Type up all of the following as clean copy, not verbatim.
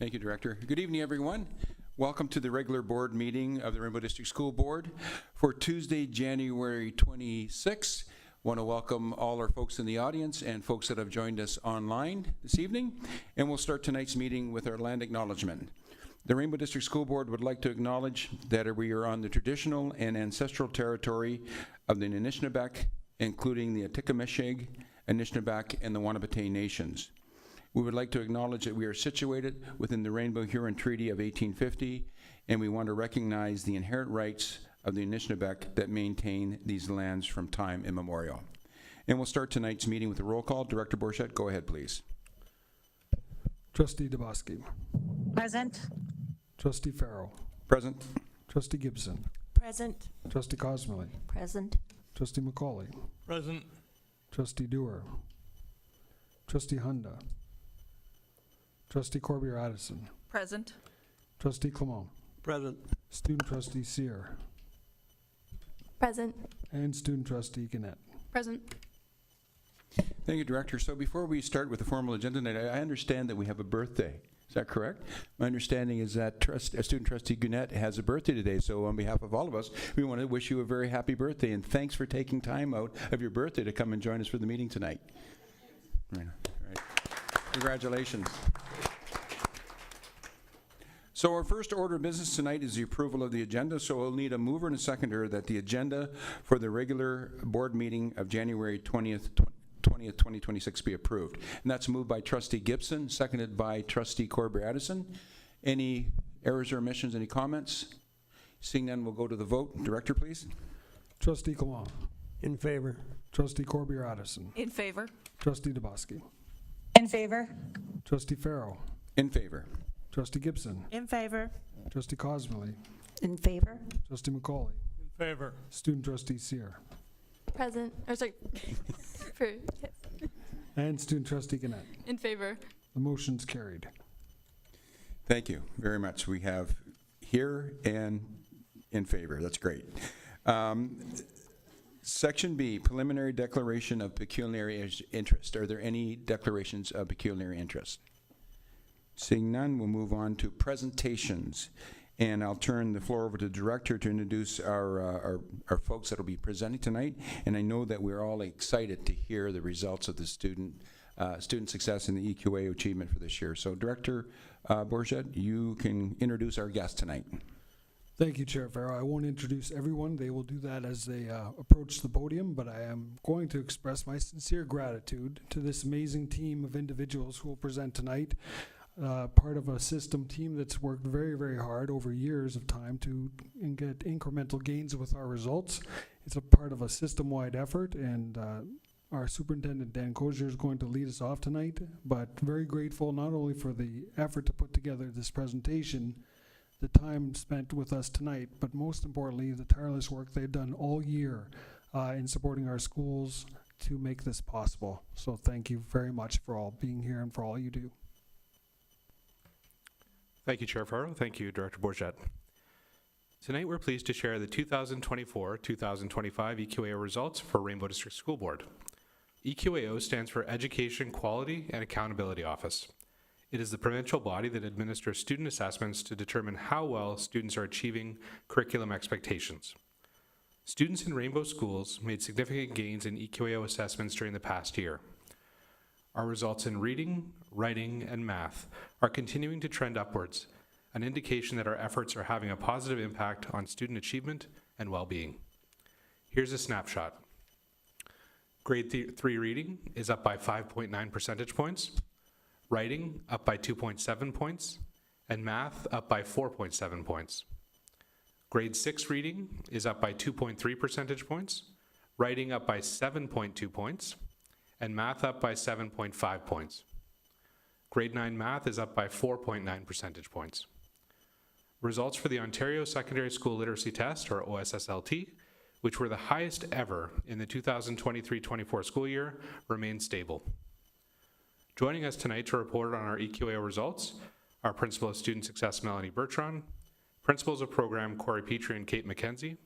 Thank you, Director. Good evening, everyone. Welcome to the regular board meeting of the Rainbow District School Board for Tuesday, January 26th. Want to welcome all our folks in the audience and folks that have joined us online this evening. And we'll start tonight's meeting with our land acknowledgement. The Rainbow District School Board would like to acknowledge that we are on the traditional and ancestral territory of the Anishinaabeg, including the Atikameksheng, Anishinaabeg, and the Wahnapitae Nations. We would like to acknowledge that we are situated within the Rainbow-Huron Treaty of 1850, and we want to recognize the inherent rights of the Anishinaabeg that maintain these lands from time immemorial. And we'll start tonight's meeting with a roll call. Director Bourchette, go ahead, please. Trustee Dabowski. Present. Trustee Farrell. Present. Trustee Gibson. Present. Trustee Cosmely. Present. Trustee McCauley. Present. Trustee Dewar. Trustee Hunda. Trustee Corbier-Addison. Present. Trustee Clement. Present. Student Trustee Sear. Present. And Student Trustee Gannett. Present. Thank you, Director. So before we start with the formal agenda tonight, I understand that we have a birthday. Is that correct? My understanding is that Student Trustee Gannett has a birthday today, so on behalf of all of us, we want to wish you a very happy birthday, and thanks for taking time out of your birthday to come and join us for the meeting tonight. Right. Congratulations. So our first order of business tonight is the approval of the agenda, so we'll need a mover and a seconder that the agenda for the regular board meeting of January 20th, 2026 be approved. And that's moved by Trustee Gibson, seconded by Trustee Corbier-Addison. Any errors or omissions, any comments? Seeing none, we'll go to the vote. Director, please. Trustee Clement. In favor. Trustee Corbier-Addison. In favor. Trustee Dabowski. In favor. Trustee Farrell. In favor. Trustee Gibson. In favor. Trustee Cosmely. In favor. Trustee McCauley. In favor. Student Trustee Sear. Present. Or sorry. Yes. And Student Trustee Gannett. In favor. The motion's carried. Thank you very much. We have here and in favor. That's great. Section B, preliminary declaration of pecuniary interest. Are there any declarations of pecuniary interest? Seeing none, we'll move on to presentations. And I'll turn the floor over to the director to introduce our folks that will be presenting tonight. And I know that we're all excited to hear the results of the student success in the EQA achievement for this year. So Director Bourchette, you can introduce our guest tonight. Thank you, Chair Farrell. I won't introduce everyone. They will do that as they approach the podium, but I am going to express my sincere gratitude to this amazing team of individuals who will present tonight. Part of a system team that's worked very, very hard over years of time to get incremental gains with our results. It's a part of a system-wide effort, and our superintendent, Dan Kozier, is going to lead us off tonight, but very grateful not only for the effort to put together this presentation, the time spent with us tonight, but most importantly, the tireless work they've done all year in supporting our schools to make this possible. So thank you very much for all being here and for all you do. Thank you, Chair Farrell. Thank you, Director Bourchette. Tonight, we're pleased to share the 2024-2025 EQAO results for Rainbow District School Board. EQAO stands for Education Quality and Accountability Office. It is the provincial body that administers student assessments to determine how well students are achieving curriculum expectations. Students in Rainbow schools made significant gains in EQAO assessments during the past year. Our results in reading, writing, and math are continuing to trend upwards, an indication that our efforts are having a positive impact on student achievement and well-being. Here's a snapshot. Grade 3 reading is up by 5.9 percentage points, writing up by 2.7 points, and math up by 4.7 points. Grade 6 reading is up by 2.3 percentage points, writing up by 7.2 points, and math up by 7.5 points. Grade 9 math is up by 4.9 percentage points. Results for the Ontario Secondary School Literacy Test, or OSSLT, which were the highest ever in the 2023-24 school year, remain stable. Joining us tonight to report on our EQAO results are Principal of Student Success Melanie Bertrand, Principals of Program Corey Petrie and Kate McKenzie,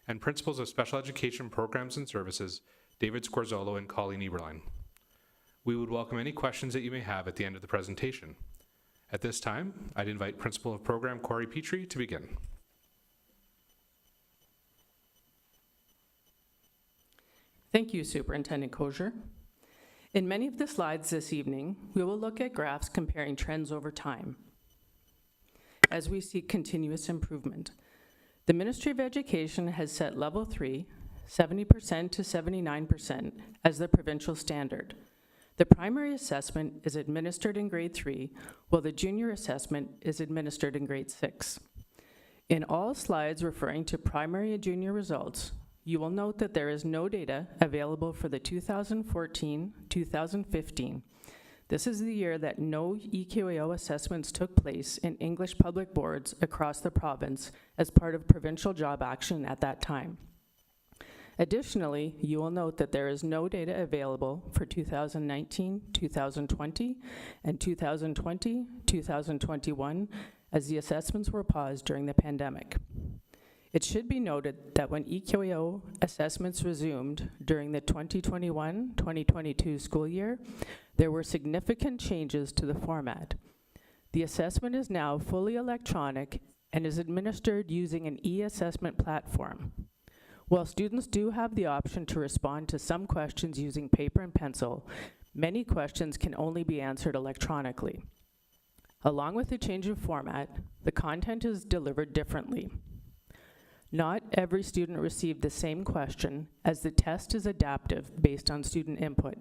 and Principals of Special Education Programs and Services David Squarzolo and Colleen Eberlein. We would welcome any questions that you may have at the end of the presentation. At this time, I'd invite Principal of Program Corey Petrie to begin. Thank you, Superintendent Kosher. In many of the slides this evening, we will look at graphs comparing trends over time as we seek continuous improvement. The Ministry of Education has set Level 3, 70% to 79%, as the provincial standard. The primary assessment is administered in grade 3, while the junior assessment is administered in grade 6. In all slides referring to primary and junior results, you will note that there is no data available for the 2014-2015. This is the year that no EQAO assessments took place in English public boards across the province as part of provincial job action at that time. Additionally, you will note that there is no data available for 2019-2020 and 2020-2021 as the assessments were paused during the pandemic. It should be noted that when EQAO assessments resumed during the 2021-2022 school year, there were significant changes to the format. The assessment is now fully electronic and is administered using an e-assessment platform. While students do have the option to respond to some questions using paper and pencil, many questions can only be answered electronically. Along with the change of format, the content is delivered differently. Not every student received the same question, as the test is adaptive based on student input.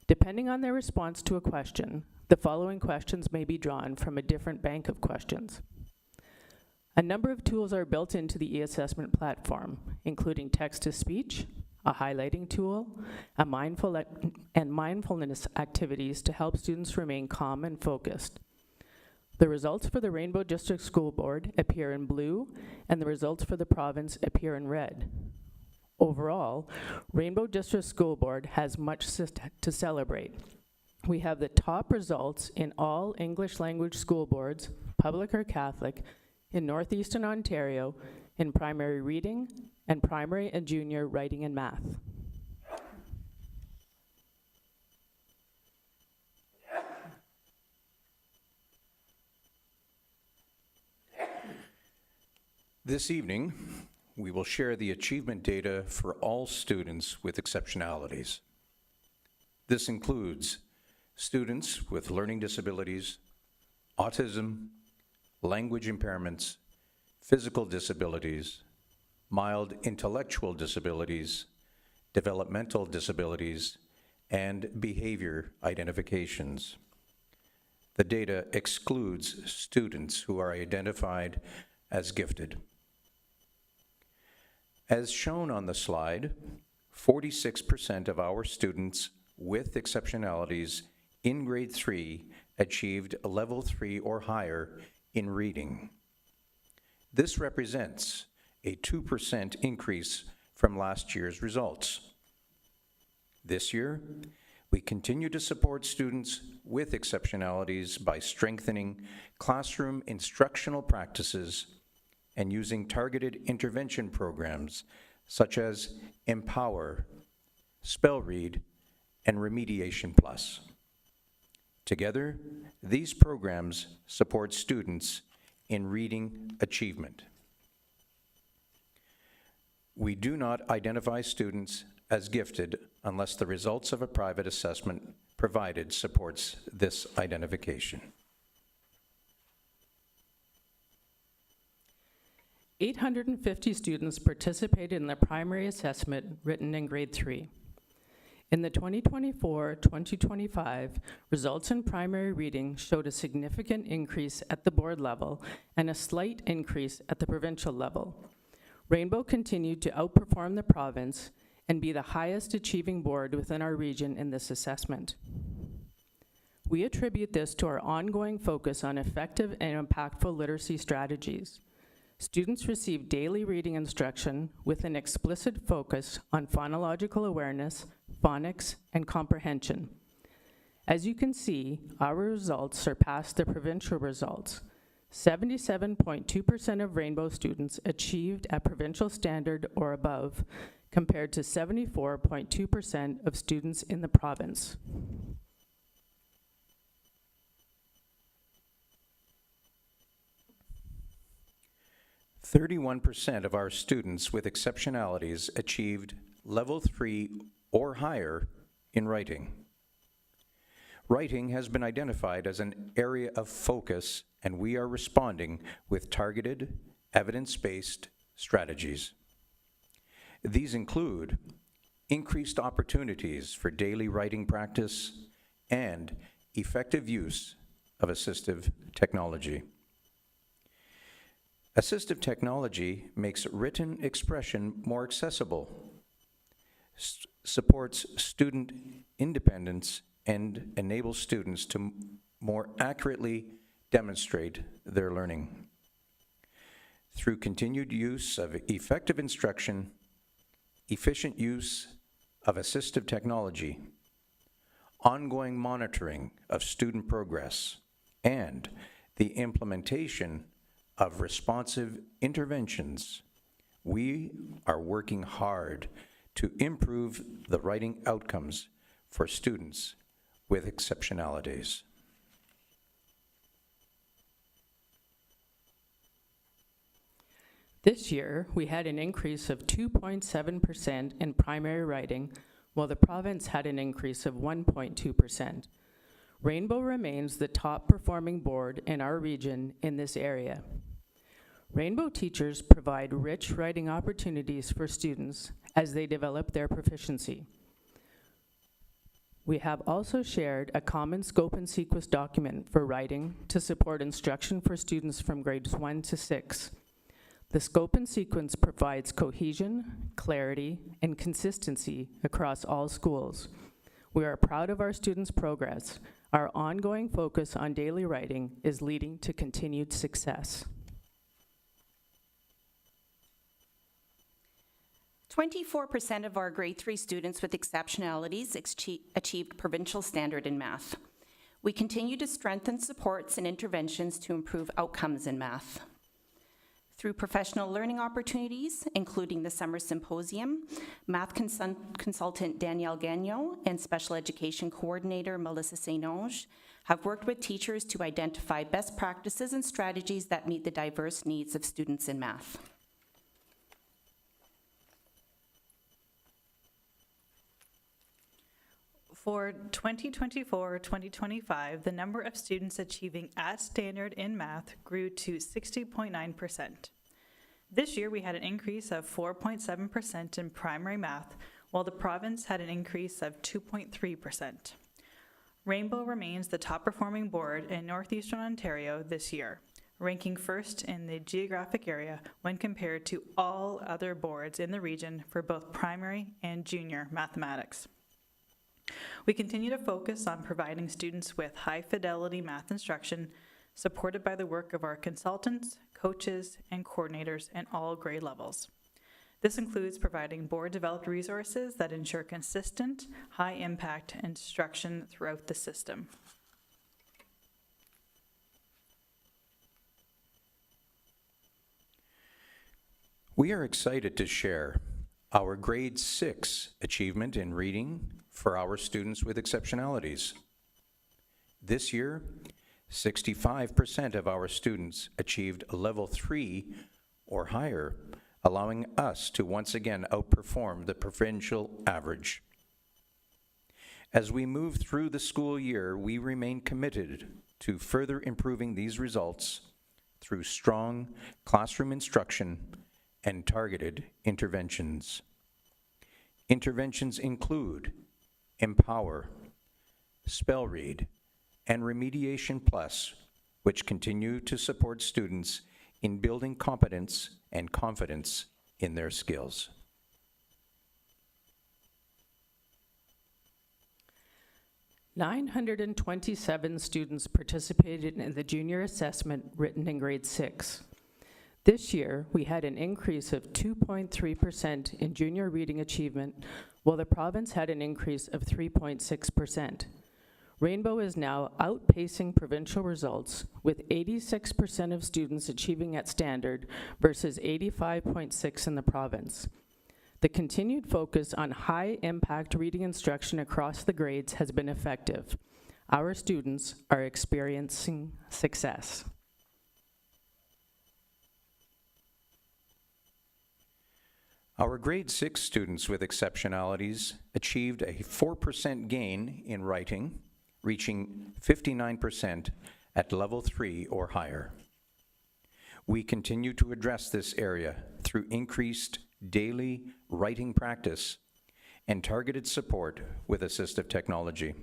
Depending on their response to a question, the following questions may be drawn from a different bank of questions. A number of tools are built into the e-assessment platform, including text-to-speech, a highlighting tool, and mindfulness activities to help students remain calm and focused. The results for the Rainbow District School Board appear in blue, and the results for the province appear in red. Overall, Rainbow District School Board has much to celebrate. We have the top results in all English language school boards, public or Catholic, in Northeastern Ontario, in primary reading, and primary and junior writing and math. This evening, we will share the achievement data for all students with exceptionalities. This includes students with learning disabilities, autism, language impairments, physical disabilities, mild intellectual disabilities, developmental disabilities, and behavior identifications. The data excludes students who are identified as gifted. As shown on the slide, 46% of our students with exceptionalities in grade 3 achieved a level 3 or higher in reading. This represents a 2% increase from last year's results. This year, we continue to support students with exceptionalities by strengthening classroom instructional practices and using targeted intervention programs such as Empower, Spell Read, and Remediation Plus. Together, these programs support students in reading achievement. We do not identify students as gifted unless the results of a private assessment provided supports this identification. 850 students participated in the primary assessment written in grade 3. In the 2024-2025, results in primary reading showed a significant increase at the board level and a slight increase at the provincial level. Rainbow continued to outperform the province and be the highest achieving board within our region in this assessment. We attribute this to our ongoing focus on effective and impactful literacy strategies. Students receive daily reading instruction with an explicit focus on phonological awareness, phonics, and comprehension. As you can see, our results surpassed the provincial results. 77.2% of Rainbow students achieved at provincial standard or above, compared to 74.2% of students in the province. 31% of our students with exceptionalities achieved level 3 or higher in writing. Writing has been identified as an area of focus, and we are responding with targeted, evidence-based strategies. These include increased opportunities for daily writing practice and effective use of assistive technology. Assistive technology makes written expression more accessible, supports student independence, and enables students to more accurately demonstrate their learning. Through continued use of effective instruction, efficient use of assistive technology, ongoing monitoring of student progress, and the implementation of responsive interventions, we are working hard to improve the writing outcomes for students with exceptionalities. This year, we had an increase of 2.7% in primary writing, while the province had an increase of 1.2%. Rainbow remains the top-performing board in our region in this area. Rainbow teachers provide rich writing opportunities for students as they develop their proficiency. We have also shared a common scope and sequence document for writing to support instruction for students from grades 1 to 6. The scope and sequence provides cohesion, clarity, and consistency across all schools. We are proud of our students' progress. Our ongoing focus on daily writing is leading to continued success. 24% of our grade 3 students with exceptionalities achieved provincial standard in math. We continue to strengthen supports and interventions to improve outcomes in math. Through professional learning opportunities, including the Summer Symposium, math consultant Danielle Gagnon and special education coordinator Melissa St-Onge have worked with teachers to identify best practices and strategies that meet the diverse needs of students in math. For 2024-2025, the number of students achieving at standard in math grew to 60.9%. This year, we had an increase of 4.7% in primary math, while the province had an increase of 2.3%. Rainbow remains the top-performing board in Northeastern Ontario this year, ranking first in the geographic area when compared to all other boards in the region for both primary and junior mathematics. We continue to focus on providing students with high-fidelity math instruction, supported by the work of our consultants, coaches, and coordinators in all grade levels. This includes providing board-developed resources that ensure consistent, high-impact instruction throughout the system. We are excited to share our grade 6 achievement in reading for our students with exceptionalities. This year, 65% of our students achieved a level 3 or higher, allowing us to once again outperform the provincial average. As we move through the school year, we remain committed to further improving these results through strong classroom instruction and targeted interventions. Interventions include Empower, Spell Read, and Remediation Plus, which continue to support students in building competence and confidence in their skills. "927 students participated in the junior assessment written in grade 6. This year, we had an increase of 2.3% in junior reading achievement, while the province had an increase of 3.6%. Rainbow is now outpacing provincial results, with 86% of students achieving at standard versus 85.6% in the province. The continued focus on high-impact reading instruction across the grades has been effective. Our students are experiencing success. Our grade 6 students with exceptionalities achieved a 4% gain in writing, reaching 59% at level 3 or higher. We continue to address this area through increased daily writing practice and targeted support with assistive technology.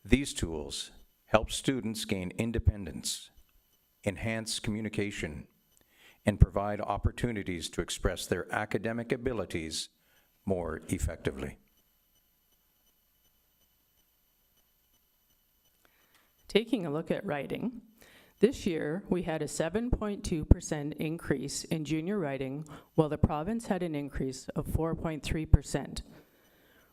These tools help students gain independence, enhance communication, and provide opportunities to express their academic abilities more effectively. Taking a look at writing, this year we had a 7.2% increase in junior writing, while the province had an increase of 4.3%.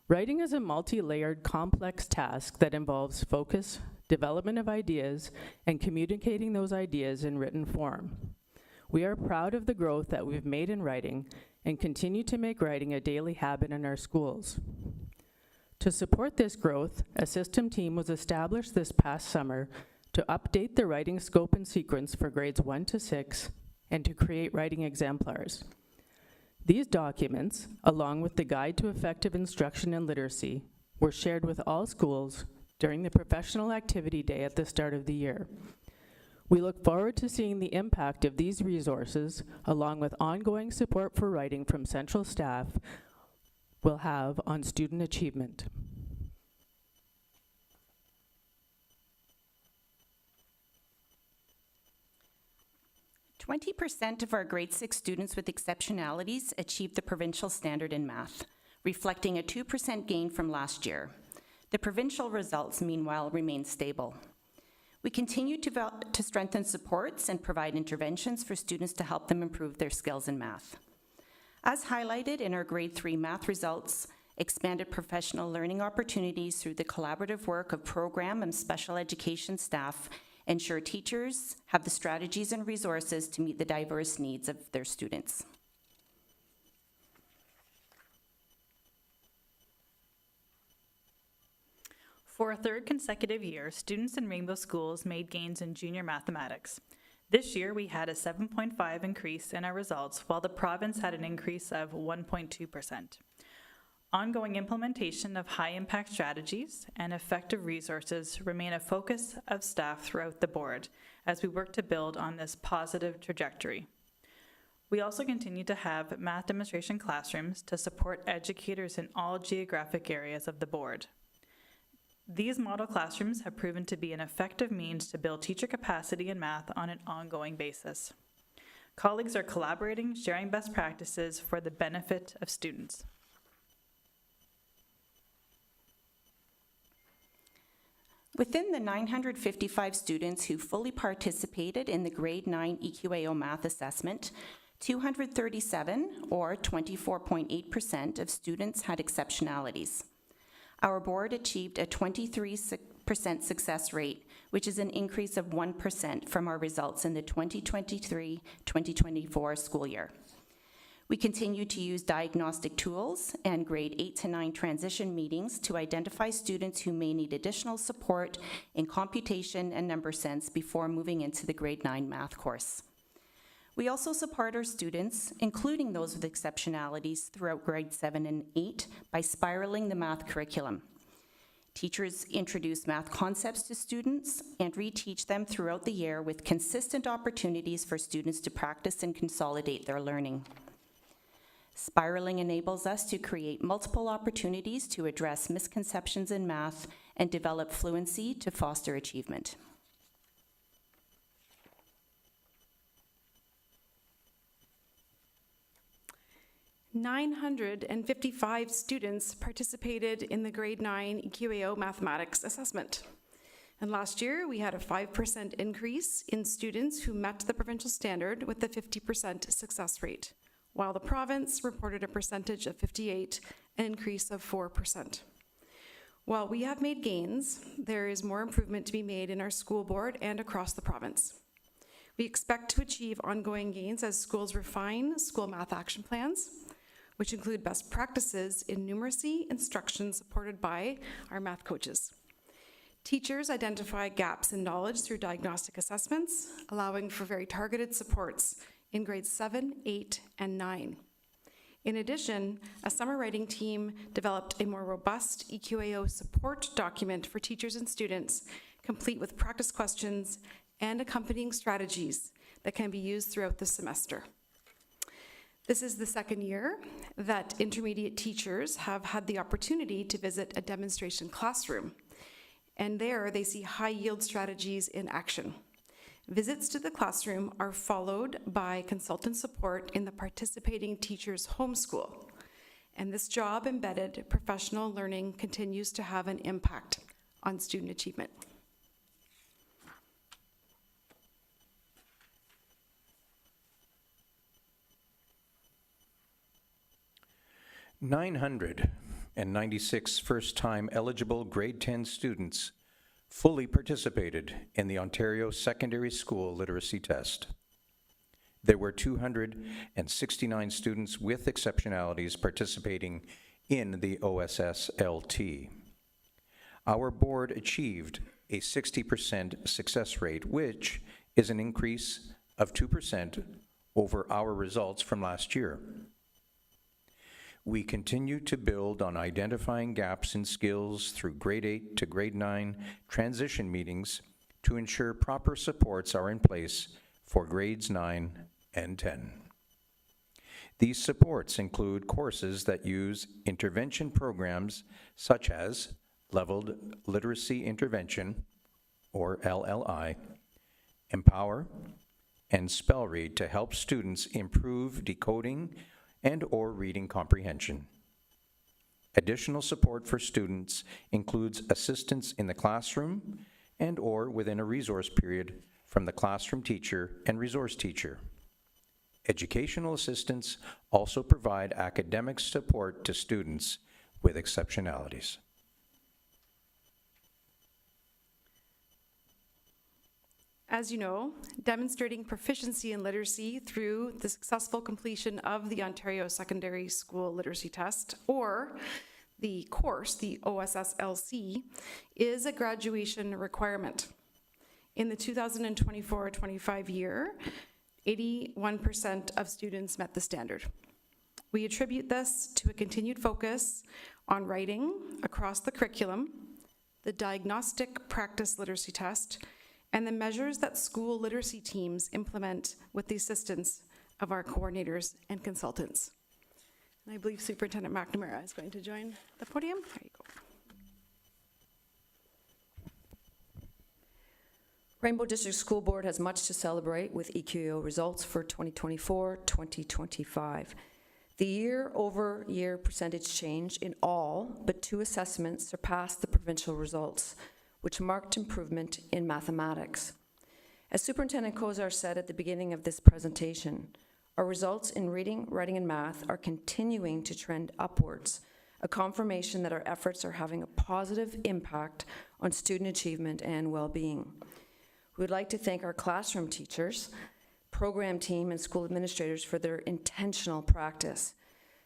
Writing is a multi-layered, complex task that involves focus, development of ideas, and communicating those ideas in written form. We are proud of the growth that we've made in writing and continue to make writing a daily habit in our schools. To support this growth, a system team was established this past summer to update the writing scope and sequence for grades 1 to 6 and to create writing exemplars. These documents, along with the Guide to Effective Instruction and Literacy, were shared with all schools during the Professional Activity Day at the start of the year. We look forward to seeing the impact of these resources, along with ongoing support for writing from central staff, will have on student achievement. Twenty 20% of our grade 6 students with exceptionalities achieved the provincial standard in math, reflecting a 2% gain from last year. The provincial results, meanwhile, remain stable. We continue to strengthen supports and provide interventions for students to help them improve their skills in math. As highlighted in our grade 3 math results, expanded professional learning opportunities through the collaborative work of program and special education staff ensure teachers have the strategies and resources to meet the diverse needs of their students. For a third consecutive year, students in Rainbow Schools made gains in junior mathematics. This year, we had a 7.5 increase in our results, while the province had an increase of 1.2%. Ongoing implementation of high-impact strategies and effective resources remain a focus of staff throughout the board as we work to build on this positive trajectory. We also continue to have math demonstration classrooms to support educators in all geographic areas of the board. These model classrooms have proven to be an effective means to build teacher capacity in math on an ongoing basis. Colleagues are collaborating, sharing best practices for the benefit of students. Within the 955 students who fully participated in the grade 9 EQAO math assessment, 237, or 24.8% of students had exceptionalities. Our board achieved a 23% success rate, which is an increase of 1% from our results in the 2023-2024 school year. We continue to use diagnostic tools and grade 8 to 9 transition meetings to identify students who may need additional support in computation and number sense before moving into the grade 9 math course. We also support our students, including those with exceptionalities, throughout grade 7 and 8 by spiraling the math curriculum. Teachers introduce math concepts to students and reteach them throughout the year with consistent opportunities for students to practice and consolidate their learning. Spiraling enables us to create multiple opportunities to address misconceptions in math and develop fluency to foster achievement. "955 students participated in the grade 9 EQAO mathematics assessment. And last year, we had a 5% increase in students who met the provincial standard with a 50% success rate, while the province reported a percentage of 58, an increase of 4%. While we have made gains, there is more improvement to be made in our school board and across the province. We expect to achieve ongoing gains as schools refine school math action plans, which include best practices in numeracy instruction supported by our math coaches. Teachers identify gaps in knowledge through diagnostic assessments, allowing for very targeted supports in grades 7, 8, and 9. In addition, a summer writing team developed a more robust EQAO support document for teachers and students, complete with practice questions and accompanying strategies that can be used throughout the semester. This is the second year that intermediate teachers have had the opportunity to visit a demonstration classroom, and there they see high-yield strategies in action. Visits to the classroom are followed by consultant support in the participating teacher's homeschool, and this job-embedded professional learning continues to have an impact on student achievement. $996 first-time eligible grade 10 students fully participated in the Ontario Secondary School Literacy Test. There were 269 students with exceptionalities participating in the OSS-LT. Our board achieved a 60% success rate, which is an increase of 2% over our results from last year. We continue to build on identifying gaps in skills through grade 8 to grade 9 transition meetings to ensure proper supports are in place for grades 9 and 10. These supports include courses that use intervention programs such as Leveled Literacy Intervention, or LLI, Empower, and Spell Read to help students improve decoding and/or reading comprehension. Additional support for students includes assistance in the classroom and/or within a resource period from the classroom teacher and resource teacher. Educational assistants also provide academic support to students with exceptionalities. As you know, demonstrating proficiency in literacy through the successful completion of the Ontario Secondary School Literacy Test, or the course, the OSS-LC, is a graduation requirement. In the 2024-25 year, 81% of students met the standard. We attribute this to a continued focus on writing across the curriculum, the diagnostic practice literacy test, and the measures that school literacy teams implement with the assistance of our coordinators and consultants. And I believe Superintendent McNamara is going to join the podium. There you go. Rainbow District School Board has much to celebrate with EQAO results for 2024-2025. The year-over-year percentage change in all but 2 assessments surpassed the provincial results, which marked improvement in mathematics. As Superintendent Kozar said at the beginning of this presentation, our results in reading, writing, and math are continuing to trend upwards, a confirmation that our efforts are having a positive impact on student achievement and well-being. We would like to thank our classroom teachers, program team, and school administrators for their intentional practice.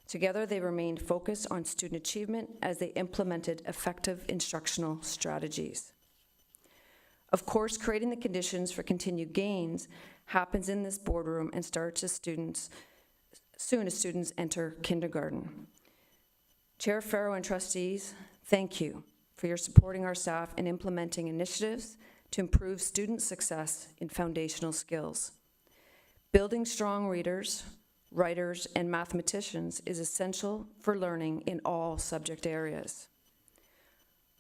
Together, they remained focused on student achievement as they implemented effective instructional strategies. Of course, creating the conditions for continued gains happens in this boardroom and starts as soon as students enter kindergarten. Chair Farrow and trustees, thank you for your supporting our staff in implementing initiatives to improve student success in foundational skills. Building strong readers, writers, and mathematicians is essential for learning in all subject areas.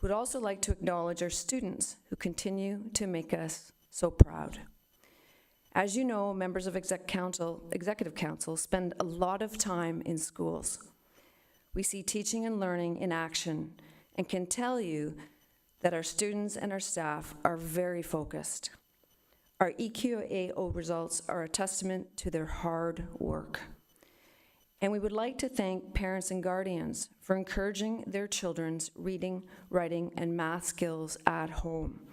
We'd also like to acknowledge our students who continue to make us so proud. As you know, members of Executive Council spend a lot of time in schools. We see teaching and learning in action and can tell you that our students and our staff are very focused. Our EQAO results are a testament to their hard work. And we would like to thank parents and guardians for encouraging their children's reading, writing, and math skills at home.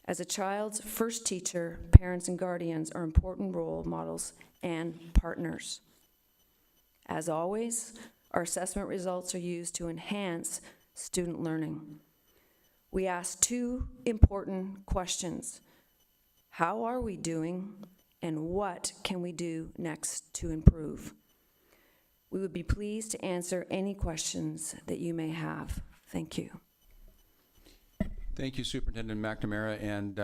As a child's first teacher, parents and guardians are important role models and partners. As always, our assessment results are used to enhance student learning. We ask 2 important questions. How are we doing, and what can we do next to improve? We would be pleased to answer any questions that you may have. Thank you. Thank you, Superintendent McNamara, and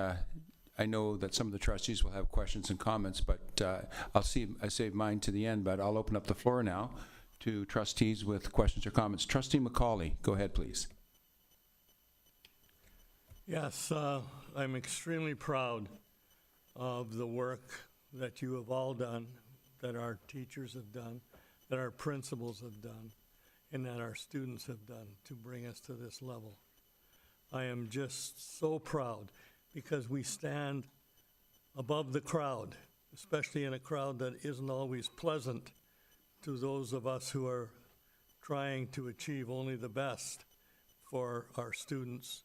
I know that some of the trustees will have questions and comments, but I save mine to the end, but I'll open up the floor now to trustees with questions or comments. Trustee McCauley, go ahead, please. Yes, I'm extremely proud of the work that you have all done, that our teachers have done, that our principals have done, and that our students have done to bring us to this level. I am just so proud because we stand above the crowd, especially in a crowd that isn't always pleasant to those of us who are trying to achieve only the best for our students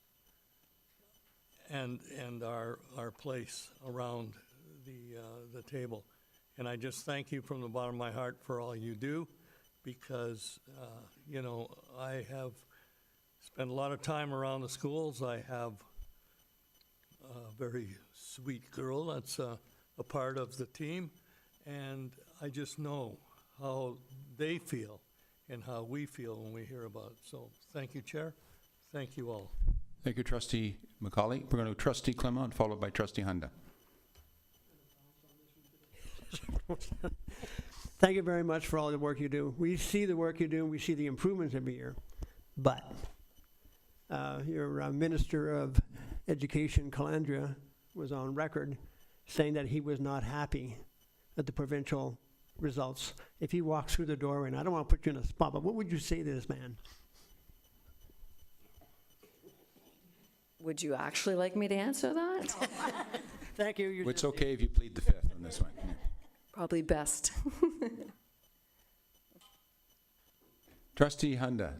and our place around the table. And I just thank you from the bottom of my heart for all you do, because, you know, I have spent a lot of time around the schools. I have a very sweet girl that's a part of the team, and I just know how they feel and how we feel when we hear about it. So thank you, Chair. Thank you all. Thank you, Trustee McCauley. We're going to Trustee Clement, followed by Trustee Hunda. Thank you very much for all the work you do. We see the work you do, and we see the improvements every year. But your Minister of Education, Calandria, was on record saying that he was not happy at the provincial results. If he walks through the door, and I don't want to put you in a spot, but what would you say to this man? Would you actually like me to answer that? Thank you. It's okay if you plead the fifth on this one. Yeah. Probably best. Trustee Hunda.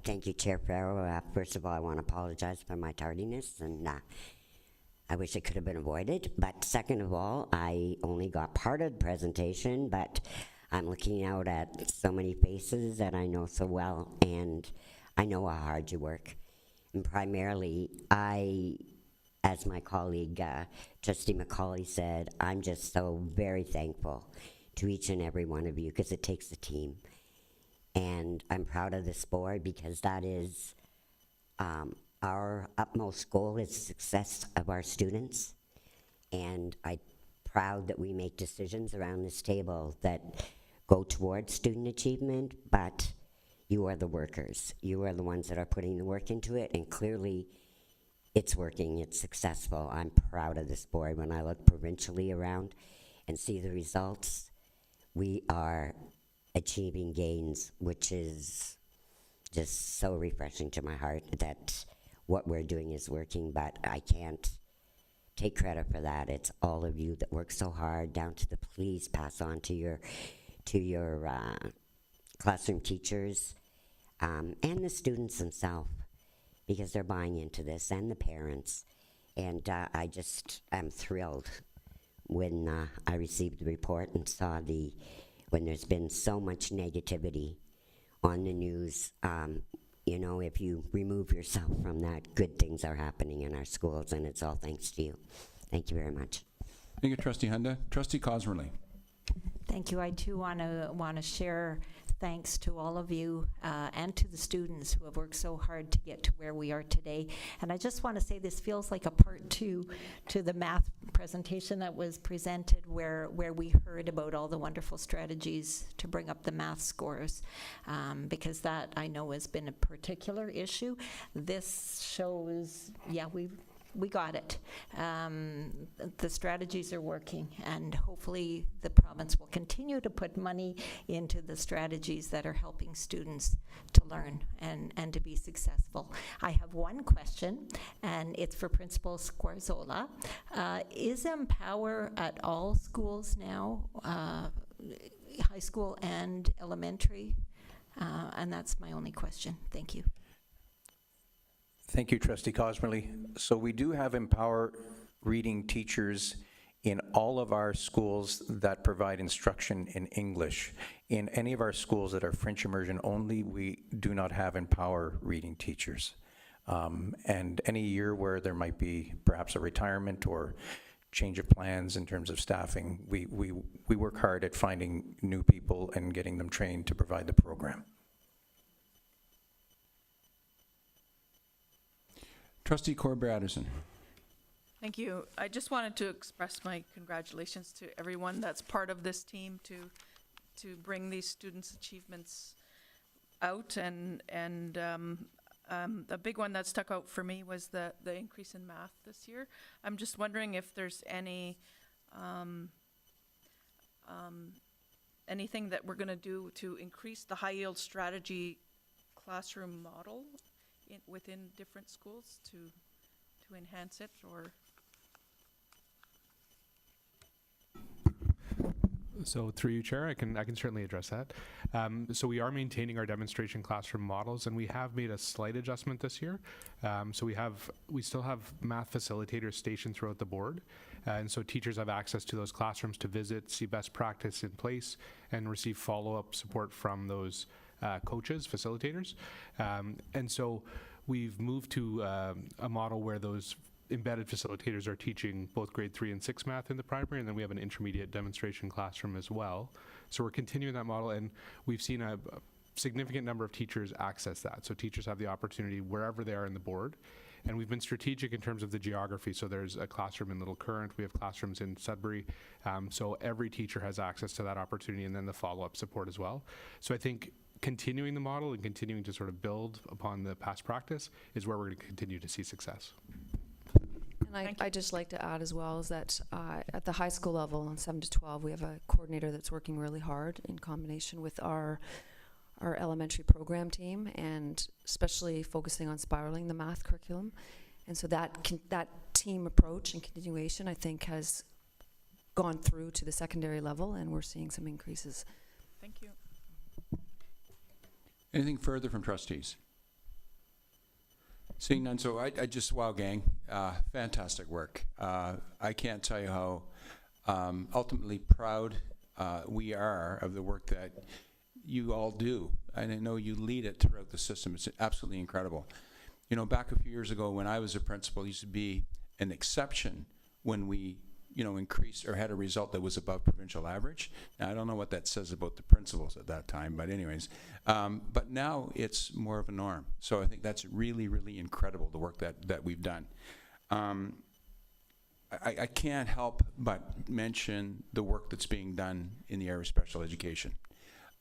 Thank you, Chair Farrell. First of all, I want to apologize for my tardiness, and I wish it could have been avoided. But second of all, I only got part of the presentation, but I'm looking out at so many faces that I know so well, and I know how hard you work. And primarily, as my colleague, Trustee McCauley said, I'm just so very thankful to each and every one of you, because it takes a team. And I'm proud of this board, because that is our utmost goal, is the success of our students. And I'm proud that we make decisions around this table that go towards student achievement, but you are the workers. You are the ones that are putting the work into it, and clearly it's working, it's successful. I'm proud of this board. When I look provincially around and see the results, we are achieving gains, which is just so refreshing to my heart that what we're doing is working, but I can't take credit for that. It's all of you that work so hard, down to the please pass on to your classroom teachers and the students themselves, because they're buying into this, and the parents. And I just am thrilled when I received the report and saw when there's been so much negativity on the news. You know, if you remove yourself from that, good things are happening in our schools, and it's all thanks to you. Thank you very much. Thank you, Trustee Hunda. Trustee Cosmerly. Thank you. I too want to share thanks to all of you and to the students who have worked so hard to get to where we are today. And I just want to say this feels like a part two to the math presentation that was presented, where we heard about all the wonderful strategies to bring up the math scores, because that I know has been a particular issue. This shows, yeah, we got it. The strategies are working, and hopefully the province will continue to put money into the strategies that are helping students to learn and to be successful. I have one question, and it's for Principal Squarzola. Is Empower at all schools now, high school and elementary? And that's my only question. Thank you. Thank you, Trustee Cosmerly. So we do have Empower reading teachers in all of our schools that provide instruction in English. In any of our schools that are French immersion only, we do not have Empower reading teachers. And any year where there might be perhaps a retirement or change of plans, in terms of staffing. We work hard at finding new people and getting them trained to provide the program. Trustee Corbett-Addison. Thank you. I just wanted to express my congratulations to everyone that's part of this team to bring these students' achievements out. And the big one that stuck out for me was the increase in math this year. I'm just wondering if there's any anything that we're going to do to increase the high yield strategy classroom model within different schools to enhance it, or. So through you, Chair, I can certainly address that. So we are maintaining our demonstration classroom models, and we have made a slight adjustment this year. So we still have math facilitators stationed throughout the board, and so teachers have access to those classrooms to visit, see best practice in place, and receive follow-up support from those coaches, facilitators. And so we've moved to a model where those embedded facilitators are teaching both grade 3 and 6 math in the primary, and then we have an intermediate demonstration classroom as well. So we're continuing that model, and we've seen a significant number of teachers access that. So teachers have the opportunity wherever they are in the board. And we've been strategic in terms of the geography. So there's a classroom in Little Current, we have classrooms in Sudbury. So every teacher has access to that opportunity, and then the follow-up support as well. So I think continuing the model and continuing to sort of build upon the past practice is where we're going to continue to see success. And I'd just like to add as well is that at the high school level on 7 to 12, we have a coordinator that's working really hard in combination with our elementary program team, and especially focusing on spiraling the math curriculum. And so that team approach and continuation, I think, has gone through to the secondary level, and we're seeing some increases. Thank you. Anything further from trustees? Seeing none, so I just, wow, gang, fantastic work. I can't tell you how ultimately proud we are of the work that you all do. And I know you lead it throughout the system. It's absolutely incredible. You know, back a few years ago when I was a principal, it used to be an exception when we, increased or had a result that was above provincial average. Now, I don't know what that says about the principals at that time, but anyways. But now it's more of a norm. So I think that's really, really incredible, the work that we've done. I can't help but mention the work that's being done in the area of special education.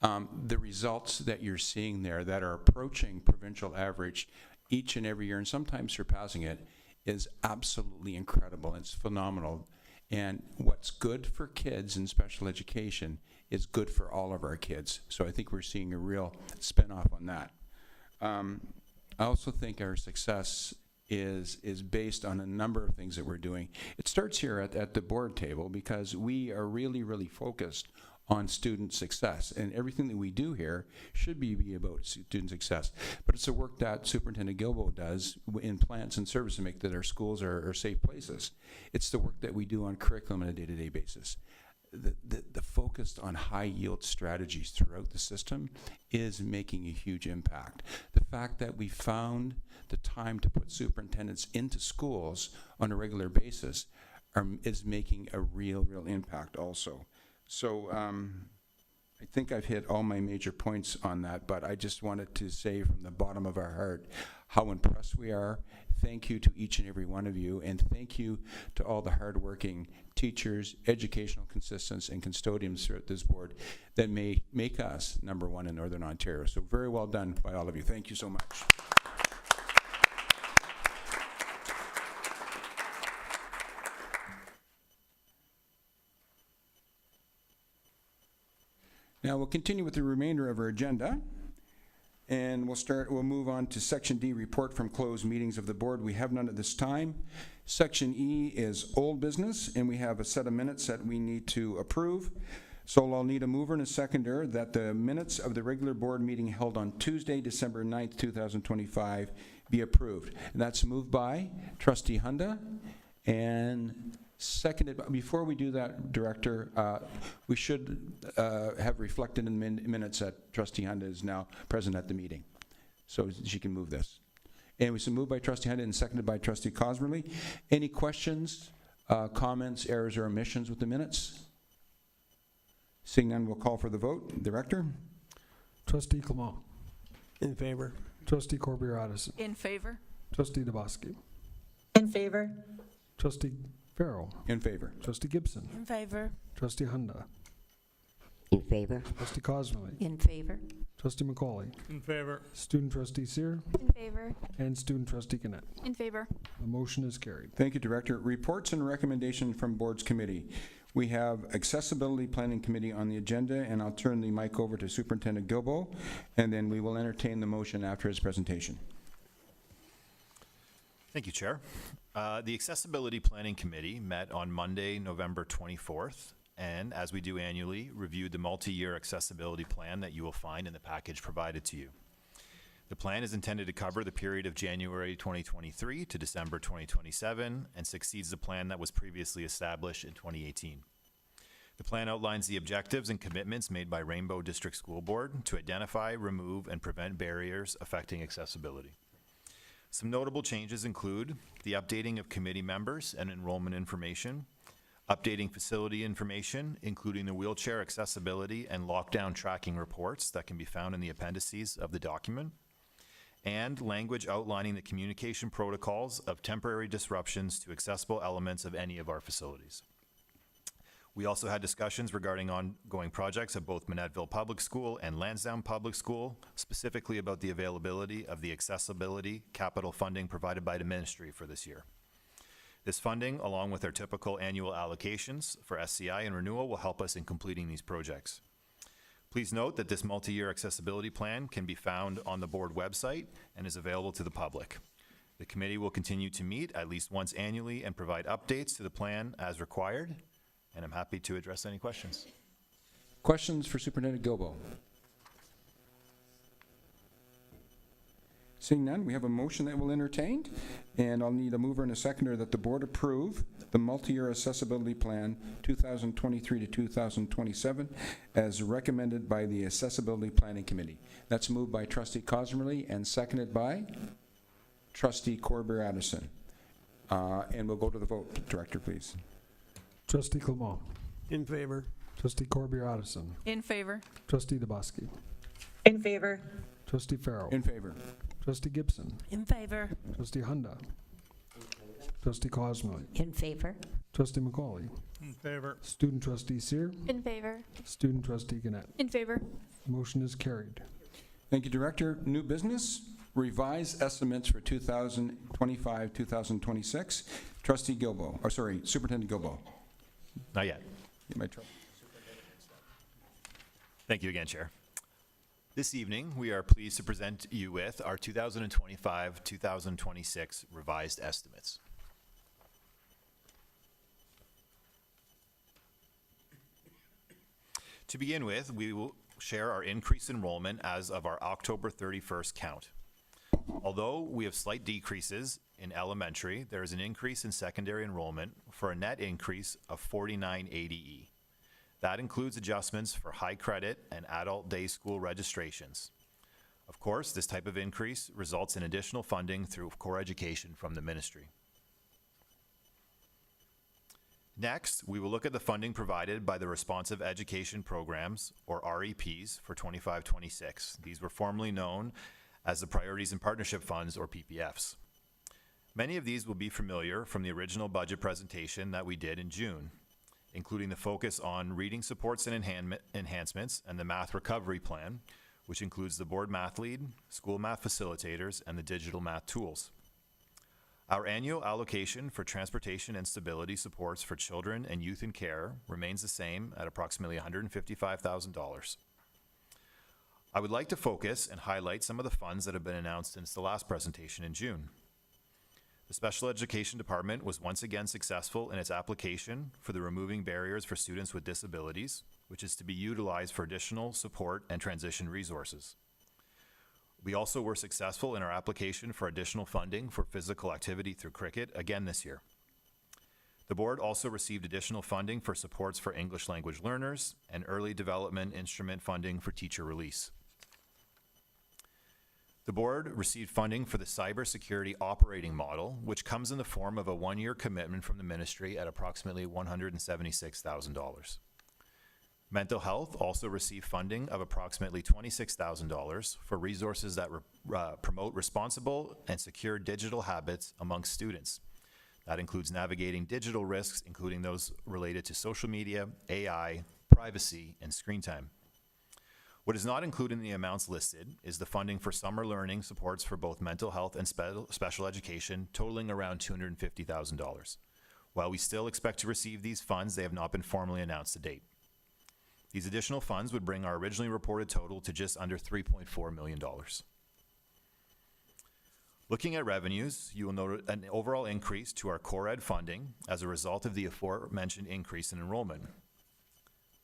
The results that you're seeing there that are approaching provincial average each and every year, and sometimes surpassing it, is absolutely incredible. It's phenomenal. And what's good for kids in special education is good for all of our kids. So I think we're seeing a real spin-off on that. I also think our success is based on a number of things that we're doing. It starts here at the board table, because we are really, really focused on student success, and everything that we do here should be about student success. But it's the work that Superintendent Guilbeault does in plans and services to make that our schools are safe places. It's the work that we do on curriculum on a day-to-day basis. The focus on high yield strategies throughout the system is making a huge impact. The fact that we found the time to put superintendents into schools on a regular basis is making a real impact also. So I think I've hit all my major points on that, but I just wanted to say from the bottom of our heart how impressed we are. Thank you to each and every one of you, and thank you to all the hardworking teachers, educational consultants, and custodians throughout this board that may make us #1 in Northern Ontario. So very well done by all of you. Thank you so much. Now we'll continue with the remainder of our agenda, and we'll move on to Section D, report from closed meetings of the board. We have none at this time. Section E is old business, and we have a set of minutes that we need to approve. So I'll need a mover and a seconder that the minutes of the regular board meeting held on Tuesday, December 9th, 2025 be approved. And that's moved by Trustee Hunda and seconded. Before we do that, Director, we should have reflected in the minutes that Trustee Hunda is now present at the meeting, so she can move this. And it was moved by Trustee Hunda and seconded by Trustee Cosmerly. Any questions Comments, errors, or omissions with the minutes? Seeing none, we'll call for the vote. Director? Trustee Clement. In favor. Trustee Corbier-Addison. In favor? Trustee DeBoski. In favor. Trustee Farrell. In favor. Trustee Gibson. In favor. Trustee Hunda. In favor? Trustee Cosmely. In favor? Trustee McCauley. In favor. Student Trustee Seer. In favor? And Student Trustee Gannett. In favor? The motion is carried. Thank you, Director. Reports and recommendation from Boards Committee. We have Accessibility Planning Committee on the agenda, and I'll turn the mic over to Superintendent Gilbo, and then we will entertain the motion after his presentation. Thank you, Chair. The Accessibility Planning Committee met on Monday, November 24th, and as we do annually, reviewed the multi-year accessibility plan that you will find in the package provided to you. The plan is intended to cover the period of January 2023 to December 2027 and succeeds the plan that was previously established in 2018. The plan outlines the objectives and commitments made by Rainbow District School Board to identify, remove, and prevent barriers affecting accessibility. Some notable changes include the updating of committee members and enrollment information, updating facility information, including the wheelchair accessibility and lockdown tracking reports that can be found in the appendices of the document, and language outlining the communication protocols of temporary disruptions to accessible elements of any of our facilities. We also had discussions regarding ongoing projects at both Manettville Public School and Lansdowne Public School, specifically about the availability of the accessibility capital funding provided by the ministry for this year. This funding, along with our typical annual allocations for SCI and renewal, will help us in completing these projects. Please note that this multi-year accessibility plan can be found on the board website and is available to the public. The committee will continue to meet at least once annually and provide updates to the plan as required, and I'm happy to address any questions. Questions for Superintendent Gilbo? Seeing none, we have a motion that we'll entertain, and I'll need a mover and a seconder that the board approve the multi-year accessibility plan 2023 to 2027 as recommended by the Accessibility Planning Committee. That's moved by Trustee Cosmerly and seconded by Trustee Corbier-Addison. And we'll go to the vote. Director, please. Trustee Clement. In favor. Trustee Corbier-Addison. In favor? Trustee DeBoski. In favor. Trustee Farrell. In favor. Trustee Gibson. In favor. Trustee Hunda. Trustee Cosmely. In favor? Trustee McCauley. In favor. Student Trustee Seer. In favor? Student Trustee Gannett. In favor? Motion is carried. Thank you, Director. New business, revised estimates for 2025, 2026. Trustee Gilbo, or sorry, Superintendent Gilbo. Not yet. Get my trouble. Thank you again, Chair. This evening, we are pleased to present you with our 2025-2026 revised estimates. To begin with, we will share our increased enrollment as of our October 31st count. Although we have slight decreases in elementary, there is an increase in secondary enrollment for a net increase of 49 ADE. That includes adjustments for high credit and adult day school registrations. Of course, this type of increase results in additional funding through core education from the ministry. Next, we will look at the funding provided by the Responsive Education Programs, or REPs, for 25-26. These were formerly known as the Priorities and Partnership Funds, or PPFs. Many of these will be familiar from the original budget presentation that we did in June, including the focus on reading supports and enhancements and the math recovery plan, which includes the board math lead, school math facilitators, and the digital math tools. Our annual allocation for transportation and stability supports for children and youth in care remains the same at approximately $155,000. I would like to focus and highlight some of the funds that have been announced since the last presentation in June. The Special Education Department was once again successful in its application for the Removing Barriers for Students with Disabilities, which is to be utilized for additional support and transition resources. We also were successful in our application for additional funding for physical activity through cricket again this year. The board also received additional funding for supports for English language learners and early development instrument funding for teacher release. The board received funding for the cybersecurity operating model, which comes in the form of a one-year commitment from the ministry at approximately $176,000. Mental health also received funding of approximately $26,000 for resources that promote responsible and secure digital habits amongst students. That includes navigating digital risks, including those related to social media, AI, privacy, and screen time. What is not included in the amounts listed is the funding for summer learning supports for both mental health and special education, totaling around $250,000. While we still expect to receive these funds, they have not been formally announced to date. These additional funds would bring our originally reported total to just under $3.4 million. Looking at revenues, you will note an overall increase to our core ed funding as a result of the aforementioned increase in enrollment.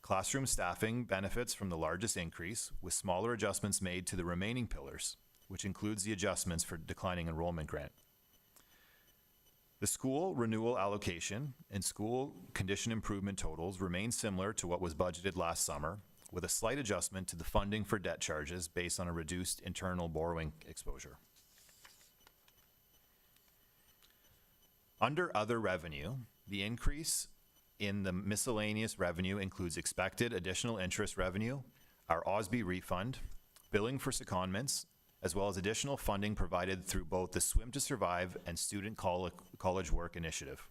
Classroom staffing benefits from the largest increase, with smaller adjustments made to the remaining pillars, which includes the adjustments for declining enrollment grant. The school renewal allocation and school condition improvement totals remain similar to what was budgeted last summer, with a slight adjustment to the funding for debt charges based on a reduced internal borrowing exposure. Under other revenue, the increase in the miscellaneous revenue includes expected additional interest revenue, our OSBI refund, billing for secondments, as well as additional funding provided through both the Swim to Survive and Student College Work Initiative.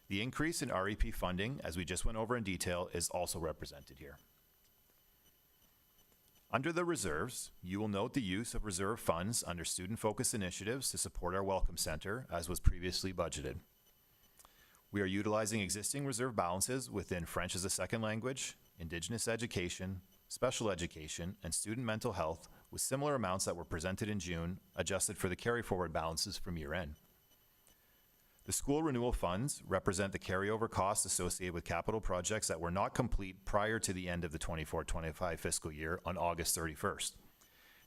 The increase in REP funding, as we just went over in detail, is also represented here. Under the reserves, you will note the use of reserve funds under student focus initiatives to support our Welcome Center, as was previously budgeted. We are utilizing existing reserve balances within French as a second language, Indigenous education, special education, and student mental health, with similar amounts that were presented in June, adjusted for the carry-forward balances from year-end. The school renewal funds represent the carryover costs associated with capital projects that were not complete prior to the end of the 24-25 fiscal year on August 31st.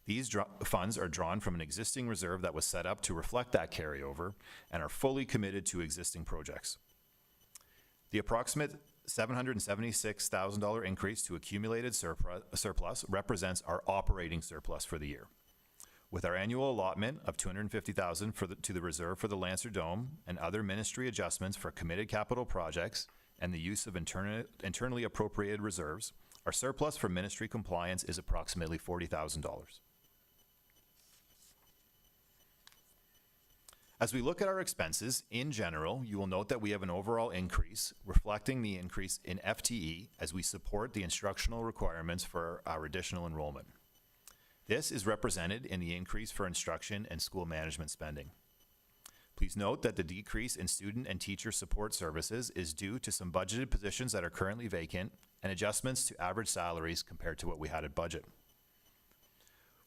These funds are drawn from an existing reserve that was set up to reflect that carryover and are fully committed to existing projects. The approximate $776,000 increase to accumulated surplus represents our operating surplus for the year. With our annual allotment of $250,000 to the reserve for the Lancer Dome and other ministry adjustments for committed capital projects and the use of internally appropriated reserves, our surplus for ministry compliance is approximately $40,000. As we look at our expenses, in general, you will note that we have an overall increase, reflecting the increase in FTE as we support the instructional requirements for our additional enrollment. This is represented in the increase for instruction and school management spending. Please note that the decrease in student and teacher support services is due to some budgeted positions that are currently vacant and adjustments to average salaries compared to what we had at budget.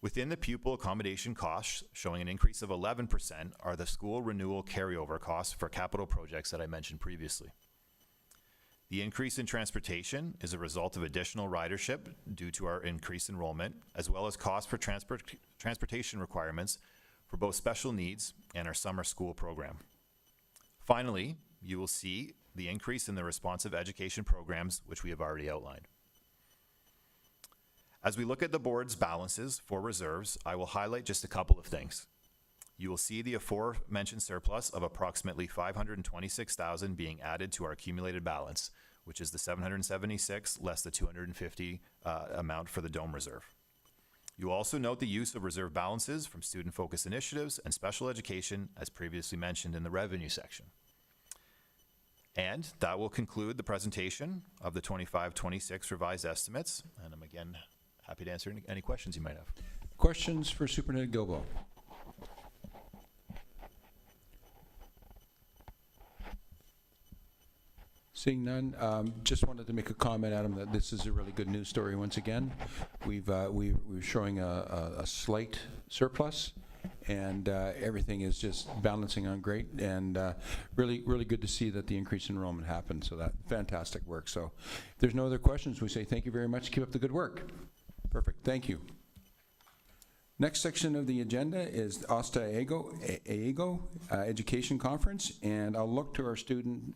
Within the pupil accommodation costs, showing an increase of 11%, are the school renewal carryover costs for capital projects that I mentioned previously. The increase in transportation is a result of additional ridership due to our increased enrollment, as well as costs for transportation requirements for both special needs and our summer school program. Finally, you will see the increase in the responsive education programs, which we have already outlined. As we look at the board's balances for reserves, I will highlight just a couple of things. You will see the aforementioned surplus of approximately $526,000 being added to our accumulated balance, which is the $776 less the $250 amount for the Dome Reserve. You will also note the use of reserve balances from student focus initiatives and special education, as previously mentioned in the revenue section. And that will conclude the presentation of the 25-26 revised estimates. And I'm again happy to answer any questions you might have. Questions for Superintendent Guilbeault? Seeing none, just wanted to make a comment, Adam, that this is a really good news story once again. We're showing a slight surplus, and everything is just balancing on great, and really good to see that the increase in enrollment happened. So that fantastic work. So if there's no other questions, we say thank you very much. Keep up the good work. Perfect. Thank you. Next section of the agenda is Asta Aego Education Conference, and I'll look to our student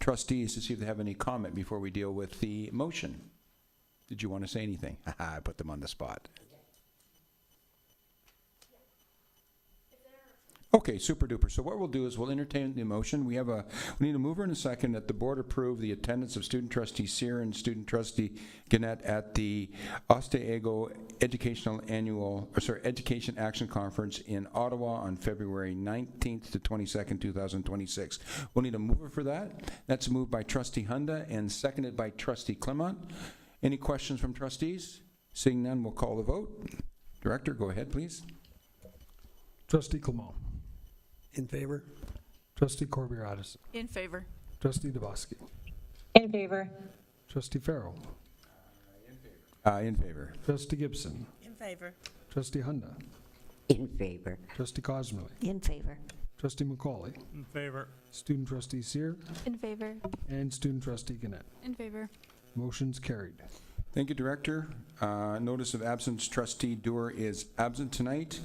trustees to see if they have any comment before we deal with the motion. Did you want to say anything? I put them on the spot. Okay, super duper. So what we'll do is we'll entertain the motion. We need a mover and a second that the board approve the attendance of student trustee Sear and student trustee Gannett at the Otsego Education Action Conference in Ottawa on February 19th to 22nd, 2026. We'll need a mover for that. That's moved by trustee Hunda and seconded by trustee Clement. Any questions from trustees? Seeing none, we'll call the vote. Director, go ahead, please. Trustee Clement. In favor? Trustee Corbier-Addison. In favor. Trustee Dabowski. In favor. Trustee Farrell. In favor. Trustee Gibson. In favor. Trustee Hunda. In favor. Trustee Cosmerly. In favor. Trustee McCauley. In favor. Student trustee Sear. In favor. And student trustee Gannett. In favor. Motion's carried. Thank you, Director. Notice of absence, trustee Doer is absent tonight.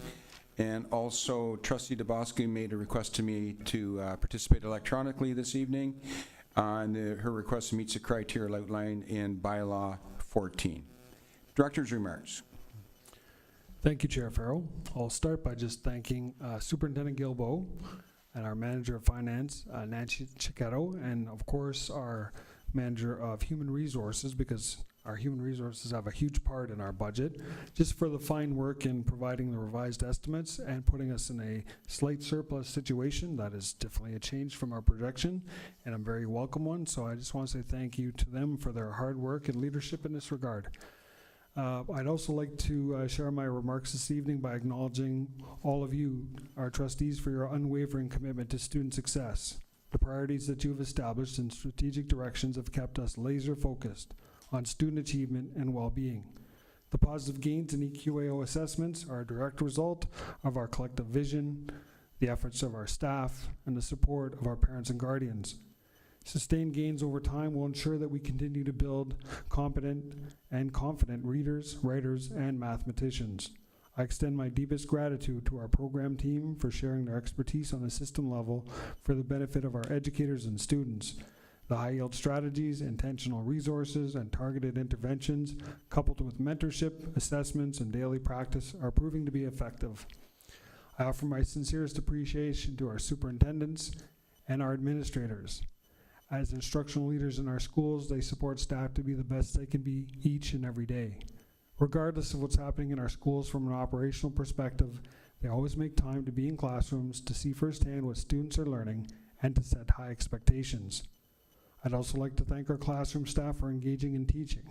And also trustee Dabowski made a request to me to participate electronically this evening. And her request meets the criteria outlined in bylaw 14. Director's remarks. Thank you, Chair Farrell. I'll start by just thanking Superintendent Guilbeault and our Manager of Finance, Nancy Chiquetto, and of course our Manager of Human Resources, because our human resources have a huge part in our budget, just for the fine work in providing the revised estimates and putting us in a slight surplus situation. That is definitely a change from our projection, and a very welcome one. So I just want to say thank you to them for their hard work and leadership in this regard. I'd also like to share my remarks this evening by acknowledging all of you, our trustees, for your unwavering commitment to student success. The priorities that you have established and strategic directions have kept us laser focused on student achievement and well-being. The positive gains in EQAO assessments are a direct result of our collective vision, the efforts of our staff, and the support of our parents and guardians. Sustained gains over time will ensure that we continue to build competent and confident readers, writers, and mathematicians. I extend my deepest gratitude to our program team for sharing their expertise on the system level for the benefit of our educators and students. The high-yield strategies, intentional resources, and targeted interventions, coupled with mentorship, assessments, and daily practice, are proving to be effective. I offer my sincerest appreciation to our superintendents and our administrators. As instructional leaders in our schools, they support staff to be the best they can be each and every day. Regardless of what's happening in our schools from an operational perspective, they always make time to be in classrooms, to see firsthand what students are learning, and to set high expectations. I'd also like to thank our classroom staff for engaging in teaching.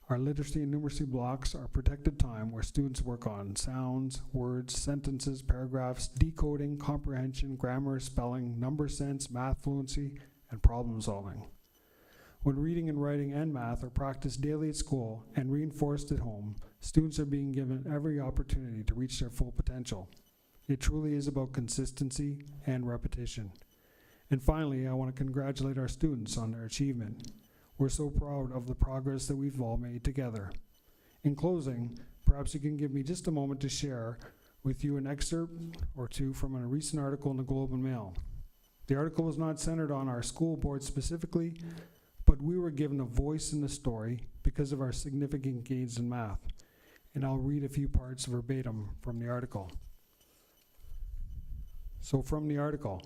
Our literacy and numeracy blocks are protected time where students work on sounds, words, sentences, paragraphs, decoding, comprehension, grammar, spelling, number sense, math fluency, and problem solving. When reading and writing and math are practiced daily at school and reinforced at home, students are being given every opportunity to reach their full potential. It truly is about consistency and repetition. And finally, I want to congratulate our students on their achievement. We're so proud of the progress that we've all made together. In closing, perhaps you can give me just a moment to share with you an excerpt or two from a recent article in the Globe and Mail. The article was not centered on our school board specifically, but we were given a voice in the story because of our significant gains in math. And I'll read a few parts verbatim from the article. So from the article,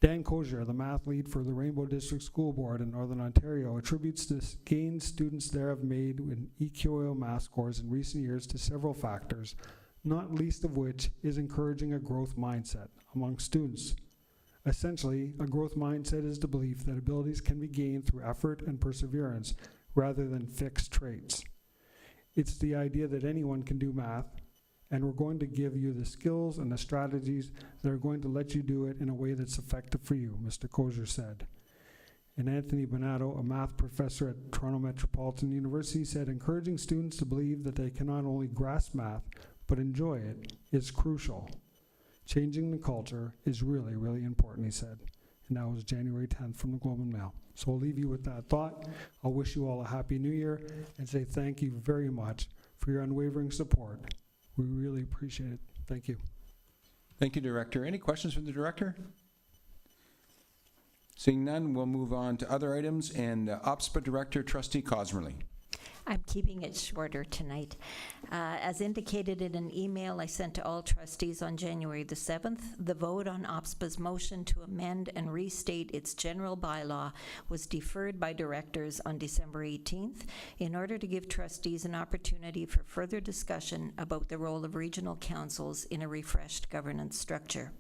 Dan Kozier, the math lead for the Rainbow District School Board in Northern Ontario, attributes the gains students there have made in EQAO math scores in recent years to several factors, not least of which is encouraging a growth mindset among students. Essentially, a growth mindset is the belief that abilities can be gained through effort and perseverance rather than fixed traits. It's the idea that anyone can do math, and we're going to give you the skills and the strategies that are going to let you do it in a way that's effective for you, Mr. Kozier said. And Anthony Bonato, a math professor at Toronto Metropolitan University, said encouraging students to believe that they can not only grasp math, but enjoy it is crucial. Changing the culture is really, really important, he said. And that was January 10th from the Globe and Mail. So I'll leave you with that thought. I'll wish you all a happy new year and say thank you very much for your unwavering support. We really appreciate it. Thank you. Thank you, Director. Any questions from the Director? Seeing none, we'll move on to other items, and OPSPA Director, Trustee Cosmerly. I'm keeping it shorter tonight. As indicated in an email I sent to all trustees on January the 7th, the vote on OPSPA's motion to amend and restate its general bylaw was deferred by directors on December 18th in order to give trustees an opportunity for further discussion about the role of regional councils in a refreshed governance structure.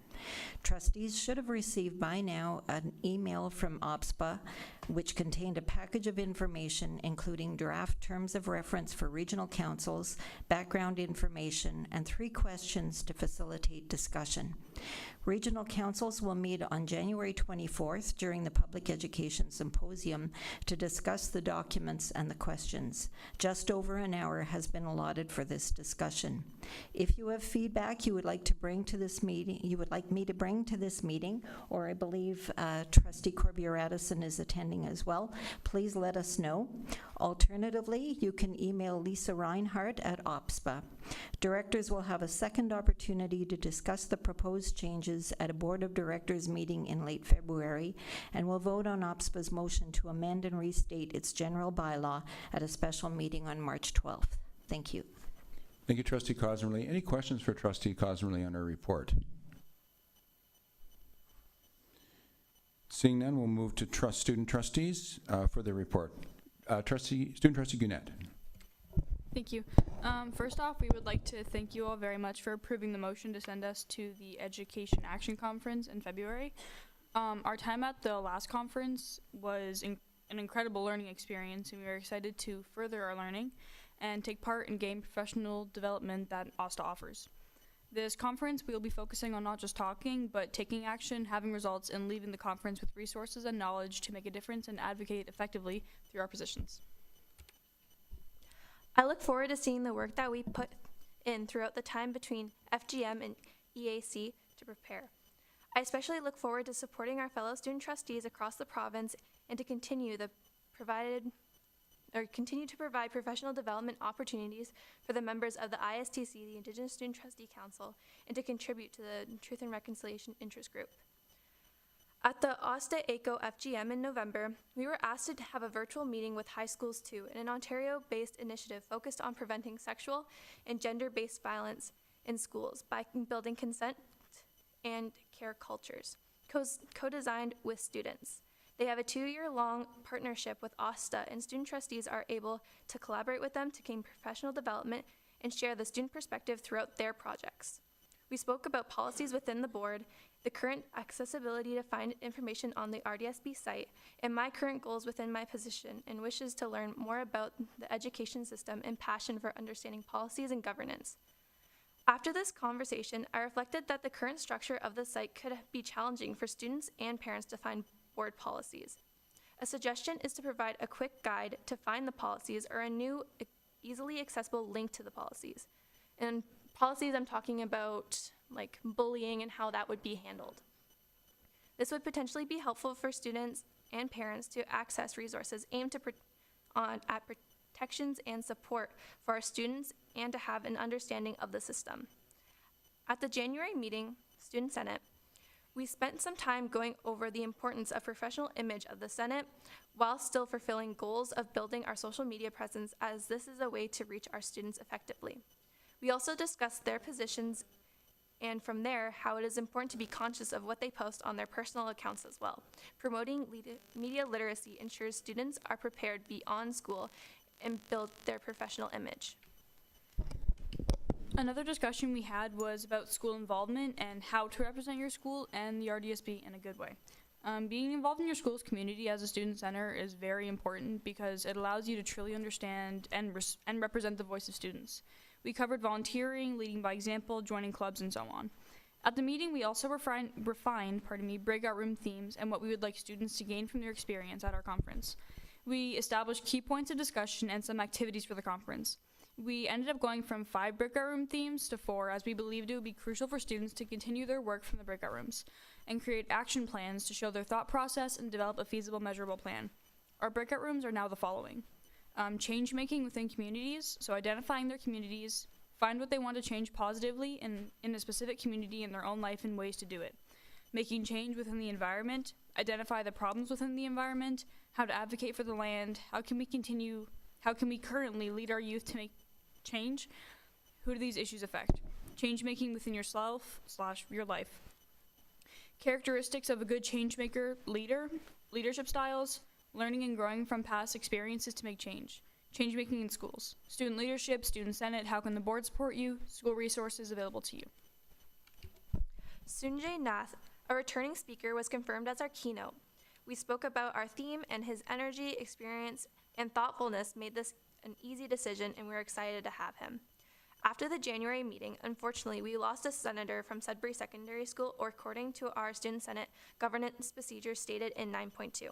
Trustees should have received by now an email from OPSPA which contained a package of information including draft terms of reference for regional councils, background information, and 3 questions to facilitate discussion. Regional councils will meet on January 24th during the Public Education Symposium to discuss the documents and the questions. Just over an hour has been allotted for this discussion. If you have feedback you would like to bring to this meeting, me to bring to this meeting, or I believe Trustee Corbier-Addison is attending as well, please let us know. Alternatively, you can email Lisa Reinhardt at OPSPA. Directors will have a second opportunity to discuss the proposed changes at a Board of Directors meeting in late February, and will vote on OPSPA's motion to amend and restate its general bylaw at a special meeting on March 12th. Thank you. Thank you, Trustee Cosmerly. Any questions for Trustee Cosmerly on her report? Seeing none, we'll move to student trustees for their report. Student Trustee Gannett. Thank you. First off, we would like to thank you all very much for approving the motion to send us to the Education Action Conference in February. Our time at the last conference was an incredible learning experience, and we are excited to further our learning and take part in gain professional development that OSTA offers. This conference, we will be focusing on not just talking, but taking action, having results, and leaving the conference with resources and knowledge to make a difference and advocate effectively through our positions. I look forward to seeing the work that we put in throughout the time between FGM and EAC to prepare. I especially look forward to supporting our fellow student trustees across the province and to continue to provide professional development opportunities for the members of the ISTC, the Indigenous Student Trustee Council, and to contribute to the Truth and Reconciliation Interest Group. At the OSTA ACO FGM in November, we were asked to have a virtual meeting with high schools too, an Ontario-based initiative focused on preventing sexual and gender-based violence in schools by building consent and care cultures, co-designed with students. They have a 2-year-long partnership with OSTA, and student trustees are able to collaborate with them to gain professional development and share the student perspective throughout their projects. We spoke about policies within the board, the current accessibility to find information on the RDSB site, and my current goals within my position and wishes to learn more about the education system and passion for understanding policies and governance. After this conversation, I reflected that the current structure of the site could be challenging for students and parents to find board policies. A suggestion is to provide a quick guide to find the policies or a new, easily accessible link to the policies. And policies, I'm talking about like bullying and how that would be handled. This would potentially be helpful for students and parents to access resources aimed at protections and support for our students and to have an understanding of the system. At the January meeting, Student Senate, we spent some time going over the importance of professional image of the Senate while still fulfilling goals of building our social media presence, as this is a way to reach our students effectively. We also discussed their positions and from there, how it is important to be conscious of what they post on their personal accounts as well. Promoting media literacy ensures students are prepared beyond school and build their professional image. Another discussion we had was about school involvement and how to represent your school and the RDSB in a good way. Being involved in your school's community as a student center is very important because it allows you to truly understand and represent the voice of students. We covered volunteering, leading by example, joining clubs, and so on. At the meeting, we also refined breakout room themes and what we would like students to gain from their experience at our conference. We established key points of discussion and some activities for the conference. We ended up going from 5 breakout room themes to 4, as we believed it would be crucial for students to continue their work from the breakout rooms and create action plans to show their thought process and develop a feasible, measurable plan. Our breakout rooms are now the following. Change making within communities, so identifying their communities, find what they want to change positively in a specific community in their own life and ways to do it. Making change within the environment, identify the problems within the environment, how to advocate for the land, how How can we currently lead our youth to make change? Who do these issues affect? Change making within yourself / your life. Characteristics of a good change maker, leader, leadership styles, learning and growing from past experiences to make change. Change making in schools. Student leadership, student senate, how can the board support you? School resources available to you. Sunjay Nath, a returning speaker, was confirmed as our keynote. We spoke about our theme, and his energy, experience, and thoughtfulness made this an easy decision, and we're excited to have him. After the January meeting, unfortunately, we lost a senator from Sudbury Secondary School, according to our Student Senate governance procedure stated in 9.2.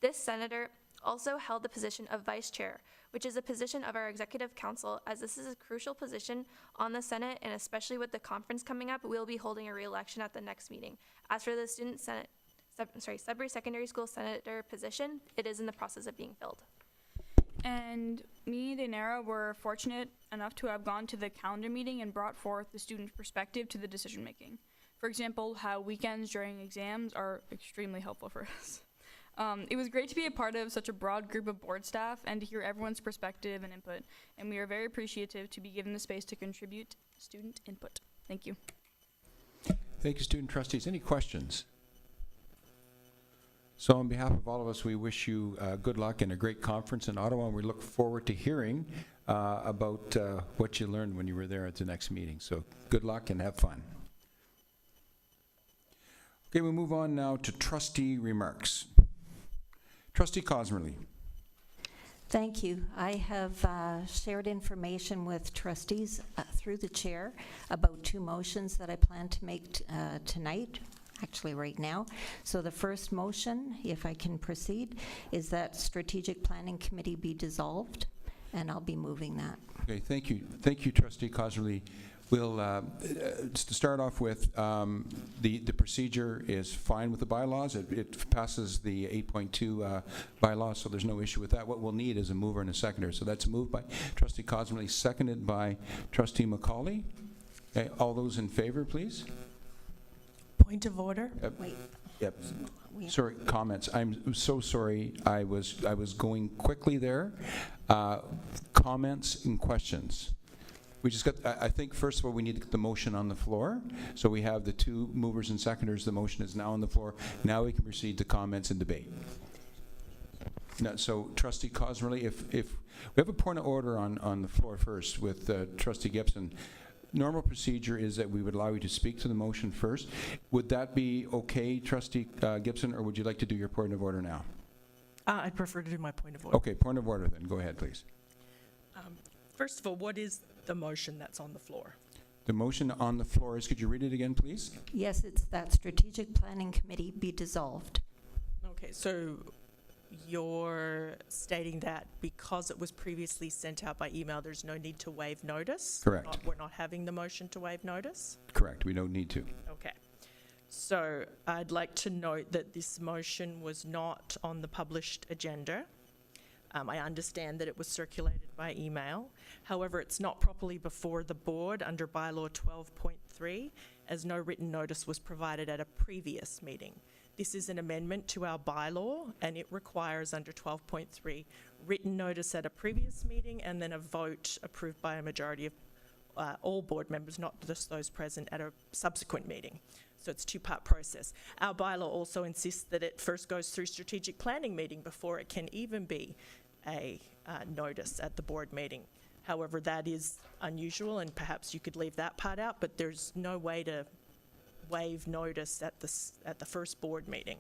This senator also held the position of vice chair, which is a position of our executive council, as this is a crucial position on the Senate, and especially with the conference coming up, we'll be holding a re-election at the next meeting. As for the Sudbury Secondary School senator position, it is in the process of being filled. And me and Daenerys were fortunate enough to have gone to the calendar meeting and brought forth the student perspective to the decision making. For example, how weekends during exams are extremely helpful for us. It was great to be a part of such a broad group of board staff and to hear everyone's perspective and input, and we are very appreciative to be given the space to contribute student input. Thank you. Thank you, student trustees. Any questions? So on behalf of all of us, we wish you good luck and a great conference in Ottawa, and we look forward to hearing about what you learned when you were there at the next meeting. So good luck and have fun. Okay, we move on now to trustee remarks. Trustee Cosmerly. Thank you. I have shared information with trustees through the chair about 2 motions that I plan to make tonight, actually right now. So the first motion, if I can proceed, is that Strategic Planning Committee be dissolved, and I'll be moving that. Okay, thank you. Thank you, Trustee Cosmerly. We'll, to start off with, the procedure is fine with the bylaws. It passes the 8.2 bylaws, so there's no issue with that. What we'll need is a mover and a seconder. So that's moved by Trustee Cosmerly, seconded by Trustee McCauley. Okay, all those in favor, please. Point of order? Wait. Yep. Sorry, comments. I'm so sorry. I was going quickly there. Comments and questions. We just got, I think, first of all, we need to get the motion on the floor. So we have the 2 movers and seconders. The motion is now on the floor. Now we can proceed to comments and debate. Now, so Trustee Cosmerly, if we have a point of order on the floor first with Trustee Gibson. Normal procedure is that we would allow you to speak to the motion first. Would that be okay, Trustee Gibson, or would you like to do your point of order now? I'd prefer to do my point of order. Okay, point of order then. Go ahead, please. First of all, what is the motion that's on the floor? The motion on the floor is, could you read it again, please? Yes, it's that Strategic Planning Committee be dissolved. Okay, so you're stating that because it was previously sent out by email, there's no need to waive notice? Correct. We're not having the motion to waive notice? Correct. We don't need to. Okay. So I'd like to note that this motion was not on the published agenda. I understand that it was circulated by email. However, it's not properly before the board under bylaw 12.3, as no written notice was provided at a previous meeting. This is an amendment to our bylaw, and it requires under 12.3 written notice at a previous meeting and then a vote approved by a majority of all board members, not just those present at a subsequent meeting. So it's a 2-part process. Our bylaw also insists that it first goes through strategic planning meeting before it can even be a notice at the board meeting. However, that is unusual, and perhaps you could leave that part out, but there's no way to waive notice at the first board meeting.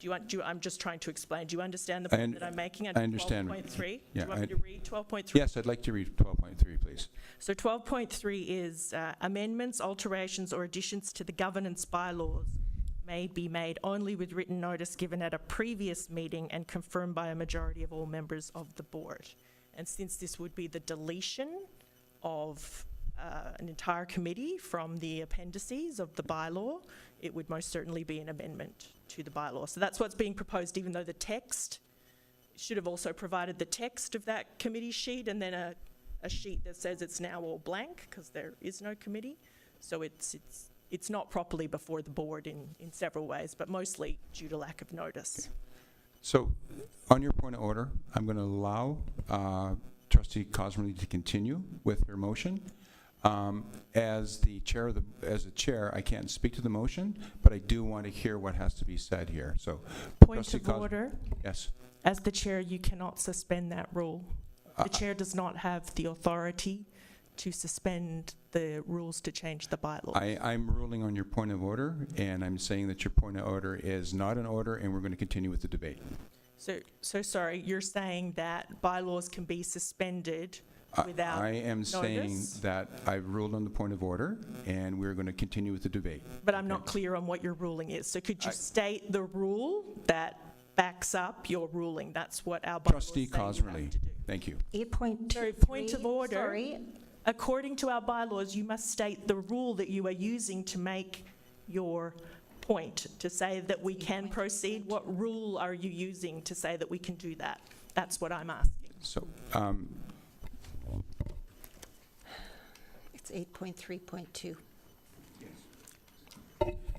I'm just trying to explain. Do you understand the point that I'm making under 12.3? Yeah, Do you want me to read 12.3? Yes, I'd like to read 12.3, please. So 12.3 is amendments, alterations, or additions to the governance bylaws may be made only with written notice given at a previous meeting and confirmed by a majority of all members of the board. And since this would be the deletion of an entire committee from the appendices of the bylaw, it would most certainly be an amendment to the bylaw. So that's what's being proposed, even though the text should have also provided the text of that committee sheet and then a sheet that says it's now all blank because there is no committee. So it's not properly before the board in several ways, but mostly due to lack of notice. So, on your point of order, I'm going to allow Trustee Cosmerly to continue with her motion. As the chair, I can't speak to the motion, but I do want to hear what has to be said here. So, Point Trustee of order. Yes. As the chair, you cannot suspend that rule. The chair does not have the authority to suspend the rules to change the bylaws. I'm ruling on your point of order, and I'm saying that your point of order is not an order, and we're going to continue with the debate. So sorry, you're saying that bylaws can be suspended without I am notice? saying that I've ruled on the point of order, and we're going to continue with the debate. But I'm not clear on what your ruling is. So could you state the rule that backs up your ruling? That's what our bylaws Trustee say you have Cosmerly, to do. thank you. 8.2. Sorry, point of order. Sorry. According to our bylaws, you must state the rule that you are using to make your point, to say that we can proceed. What rule are you using to say that we can do that? That's what I'm asking. So, It's 8.3.2.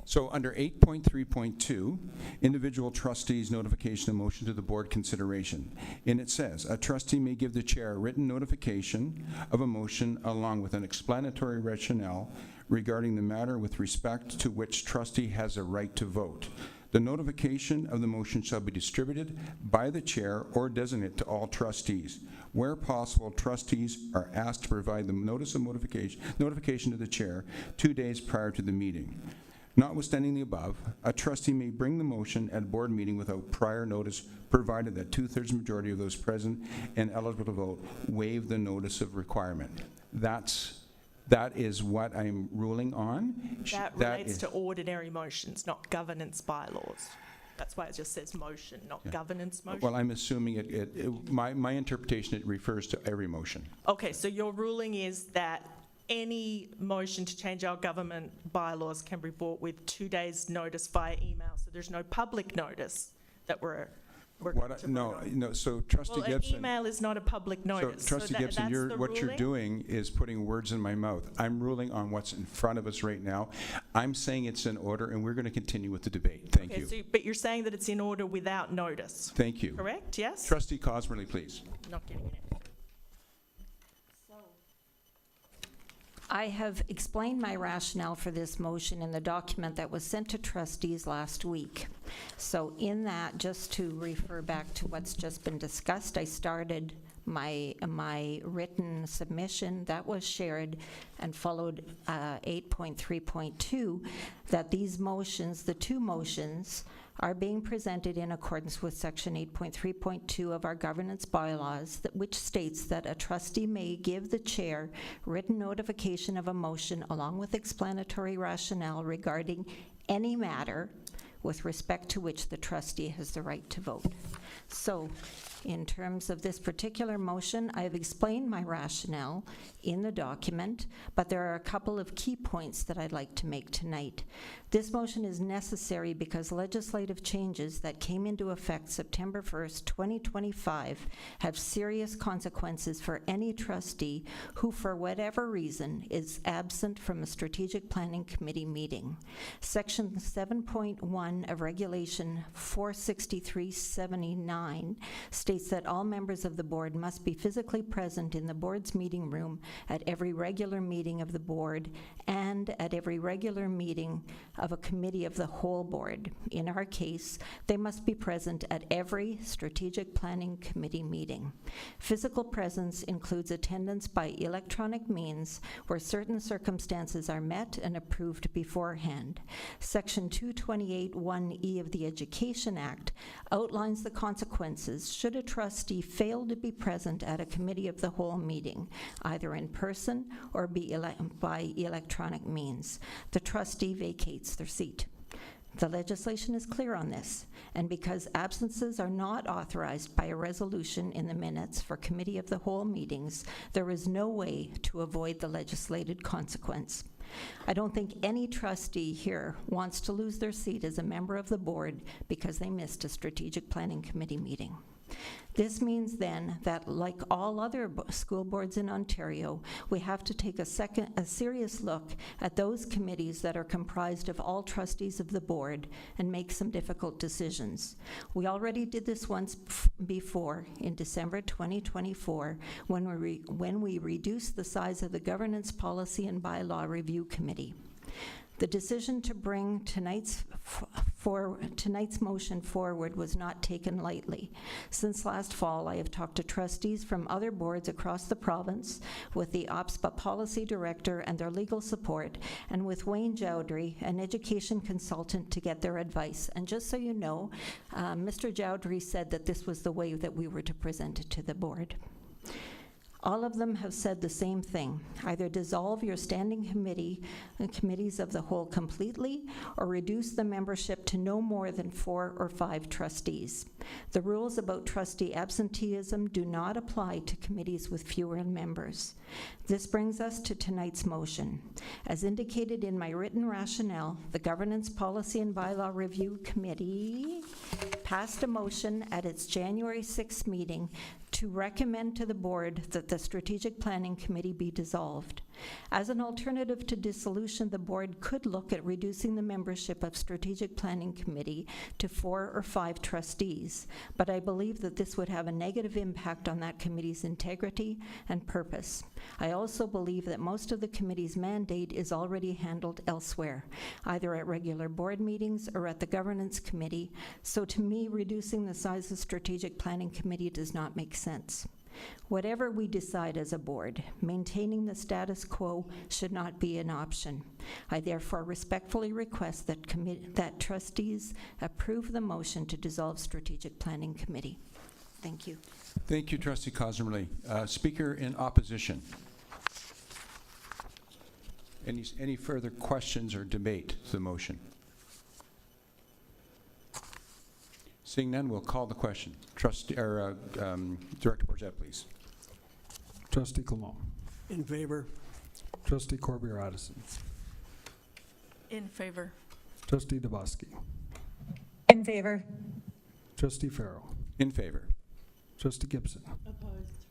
So under 8.3.2, individual trustees' notification of motion to the board consideration. And it says, a trustee may give the chair a written notification of a motion along with an explanatory rationale regarding the matter with respect to which trustee has a right to vote. The notification of the motion shall be distributed by the chair or designate to all trustees. Where possible, trustees are asked to provide the notice of notification to the chair 2 days prior to the meeting. Notwithstanding the above, a trustee may bring the motion at a board meeting without prior notice, provided that 2/3 majority of those present and eligible to vote waive the notice of requirement. That is what I'm ruling on. That relates to ordinary motions, not governance bylaws. That's why it just says motion, not governance motion. Well, I'm assuming my interpretation, it refers to every motion. Okay, so your ruling is that any motion to change our government bylaws can be brought with 2 days' notice via email, so there's no public notice that we're going to vote on. No, so Trustee Well, Gibson. an email is not a public notice. So Trustee Gibson, what you're doing is putting words in my mouth. I'm ruling on what's in front of us right now. I'm saying it's in order, and we're going to continue with the debate. Thank you. So, but you're saying that it's in order without notice, Thank you. correct? Yes? Trustee Cosmerly, please. Not getting it. I have explained my rationale for this motion in the document that was sent to trustees last week. So in that, just to refer back to what's just been discussed, I started my written submission that was shared and followed 8.3.2, that these motions, the two motions, are being presented in accordance with Section 8.3.2 of our governance bylaws, which states that a trustee may give the chair written notification of a motion along with explanatory rationale regarding any matter with respect to which the trustee has the right to vote. So, in terms of this particular motion, I have explained my rationale in the document, but there are a couple of key points that I'd like to make tonight. This motion is necessary because legislative changes that came into effect September 1st, 2025 have serious consequences for any trustee who, for whatever reason, is absent from a strategic planning committee meeting. Section 7.1 of Regulation 46379 states that all members of the board must be physically present in the board's meeting room at every regular meeting of the board and at every regular meeting of a committee of the whole board. In our case, they must be present at every strategic planning committee meeting. Physical presence includes attendance by electronic means where certain circumstances are met and approved beforehand. Section 228(1)(e) of the Education Act outlines the consequences should a trustee fail to be present at a committee of the whole meeting, either in person or by electronic means. The trustee vacates their seat. The legislation is clear on this, and because absences are not authorized by a resolution in the minutes for committee of the whole meetings, there is no way to avoid the legislated consequence. I don't think any trustee here wants to lose their seat as a member of the board because they missed a strategic planning committee meeting. This means then that, like all other school boards in Ontario, we have to take a serious look at those committees that are comprised of all trustees of the board and make some difficult decisions. We already did this once before in December 2024 when we reduced the size of the Governance Policy and Bylaw Review Committee. The decision to bring tonight's motion forward was not taken lightly. Since last fall, I have talked to trustees from other boards across the province, with the OPSPA policy director and their legal support, and with Wayne Jowdry, an education consultant, to get their advice. And just so you know, Mr. Jowdry said that this was the way that we were to present it to the board. All of them have said the same thing: either dissolve your standing committees of the whole completely, or reduce the membership to no more than 4 or 5 trustees. The rules about trustee absenteeism do not apply to committees with fewer members. This brings us to tonight's motion. As indicated in my written rationale, the Governance Policy and Bylaw Review Committee passed a motion at its January 6th meeting to recommend to the board that the Strategic Planning Committee be dissolved. As an alternative to dissolution, the board could look at reducing the membership of Strategic Planning Committee to 4 or 5 trustees, but I believe that this would have a negative impact on that committee's integrity and purpose. I also believe that most of the committee's mandate is already handled elsewhere, either at regular board meetings or at the Governance Committee, so to me, reducing the size of Strategic Planning Committee does not make sense. Whatever we decide as a board, maintaining the status quo should not be an option. I therefore respectfully request that trustees approve the motion to dissolve Strategic Planning Committee. Thank you. Thank you, Trustee Cosmerly. Speaker in opposition. Any further questions or debate to the motion? Seeing none, we'll call the question. Director Bourget, please. Trustee Clement. In favor. Trustee Corbier-Addison. In favor. Trustee Dabowski. In favor. Trustee Farrell. In favor. Trustee Gibson. Opposed.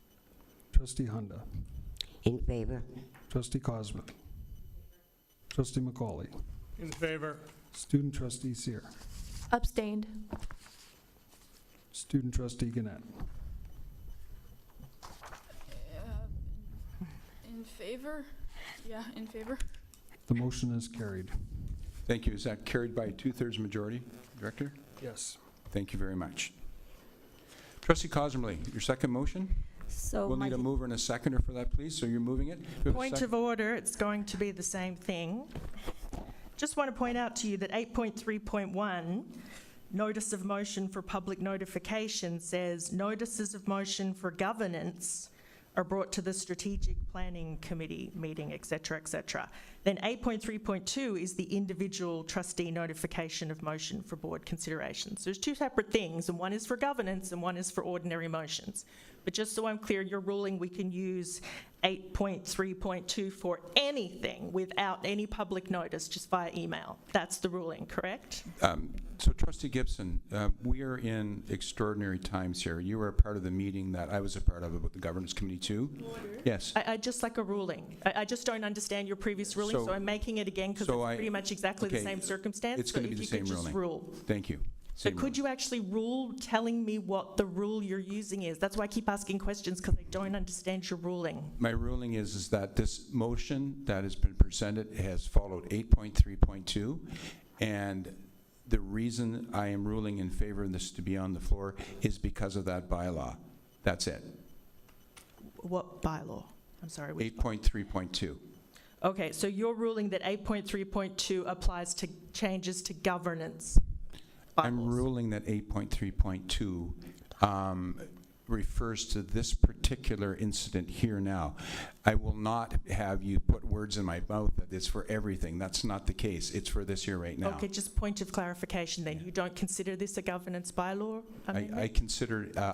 Trustee Honda. In favor. Trustee Cosman. Trustee McCauley. In favor. Student Trustee Sear. Abstained. Student Trustee Gannett. In favor? Yeah, in favor. The motion is carried. Thank you. Is that carried by a 2/3 majority, Director? Yes. Thank you very much. Trustee Cosmerly, your second motion? So We'll need a mover and a seconder for that, please. So you're moving it? Do we have a Point of order, it's going to be the same thing. Just want to point out to you that 8.3.1, Notice of Motion for Public Notification, says notices of motion for governance are brought to the Strategic Planning Committee meeting, et cetera, et cetera. Then 8.3.2 is the individual trustee notification of motion for board considerations. There's 2 separate things, and one is for governance and one is for ordinary motions. But just so I'm clear, you're ruling we can use 8.3.2 for anything without any public notice, just via email. That's the ruling, correct? So Trustee Gibson, we are in extraordinary times here. You were a part of the meeting that I was a part of about the Governance Committee too. Yes. I just like a ruling. I just don't understand your previous ruling, so I'm making it again because it's pretty much exactly the same circumstance. It's going to be the same ruling. Rule. Thank you. So could you actually rule telling me what the rule you're using is? That's why I keep asking questions, because I don't understand your ruling. My ruling is that this motion that has been presented has followed 8.3.2, and the reason I am ruling in favor of this to be on the floor is because of that bylaw. That's it. What bylaw? I'm sorry. 8.3.2. Okay, so you're ruling that 8.3.2 applies to changes to governance. I'm ruling that 8.3.2 refers to this particular incident here now. I will not have you put words in my mouth that it's for everything. That's not the case. It's for this here right now. Okay, just point of clarification then. You don't consider this a governance bylaw amendment?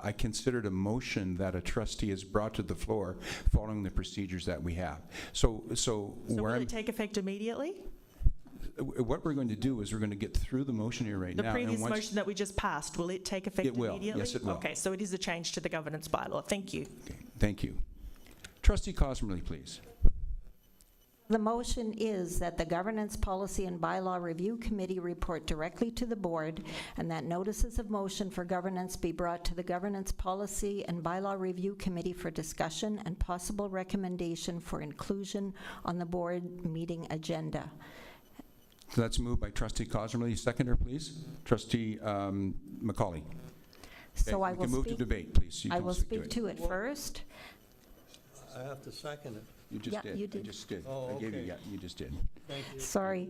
I considered a motion that a trustee has brought to the floor following the procedures that we have. So will it take effect immediately? what we're going to do is we're going to get through the motion here right The now. previous once- motion that we just passed, will it take effect It will. immediately? Yes, it will. Okay, so it is a change to the governance bylaw. Thank you. Thank you. Trustee Cosmerly, please. The motion is that the Governance Policy and Bylaw Review Committee report directly to the board, and that notices of motion for governance be brought to the Governance Policy and Bylaw Review Committee for discussion and possible recommendation for inclusion on the board meeting agenda. So that's moved by Trustee Cosmerly. Seconder, please. Trustee Macaulay. So I We will can move to speak, debate, please. You I can will speak to it first. I have to second it. You just Yeah, did. you I did. just did. Oh, I gave you, okay. yeah, you just did. Thank you. Sorry.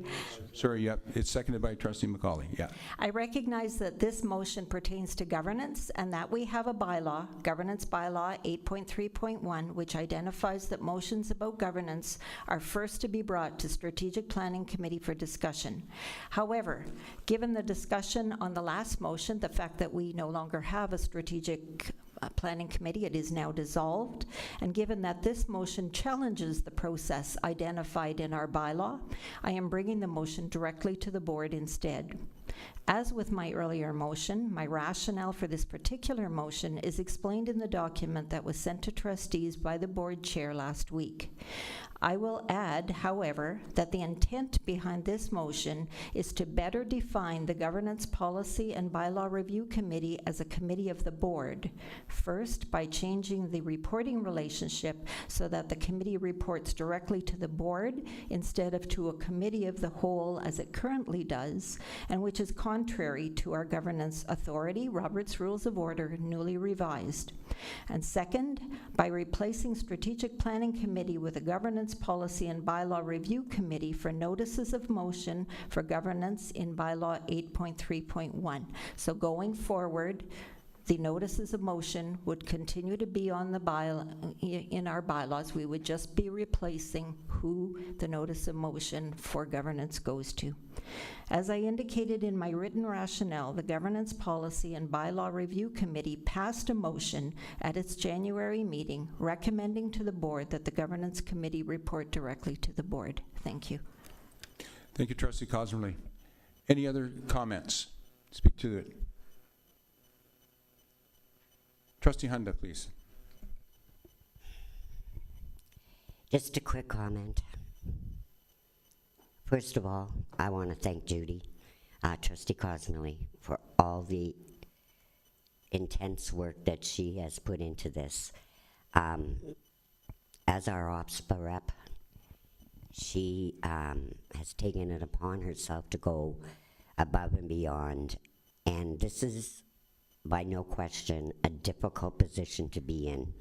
Sorry, yep, it's seconded by Trustee Macaulay, yeah. I recognize that this motion pertains to governance and that we have a bylaw, Governance Bylaw 8.3.1, which identifies that motions about governance are first to be brought to Strategic Planning Committee for discussion. However, given the discussion on the last motion, the fact that we no longer have a Strategic Planning Committee, it is now dissolved, and given that this motion challenges the process identified in our bylaw, I am bringing the motion directly to the board instead. As with my earlier motion, my rationale for this particular motion is explained in the document that was sent to trustees by the board chair last week. I will add, however, that the intent behind this motion is to better define the Governance Policy and Bylaw Review Committee as a committee of the board. First, by changing the reporting relationship so that the committee reports directly to the board instead of to a committee of the whole as it currently does, and which is contrary to our governance authority, Robert's Rules of Order, newly revised. And second, by replacing Strategic Planning Committee with a Governance Policy and Bylaw Review Committee for notices of motion for governance in Bylaw 8.3.1. So going forward, the notices of motion would continue to be on the in our bylaws. We would just be replacing who the notice of motion for governance goes to. As I indicated in my written rationale, the Governance Policy and Bylaw Review Committee passed a motion at its January meeting recommending to the board that the Governance Committee report directly to the board. Thank you. Thank you, Trustee Cosmerly. Any other comments? Speak to it. Trustee Hunda, please. Just a quick comment. First of all, I want to thank Judy, Trustee Cosmerly, for all the intense work that she has put into this. As our OPSPA rep, she has taken it upon herself to go above and beyond. And this is, by no question, a difficult position to be in.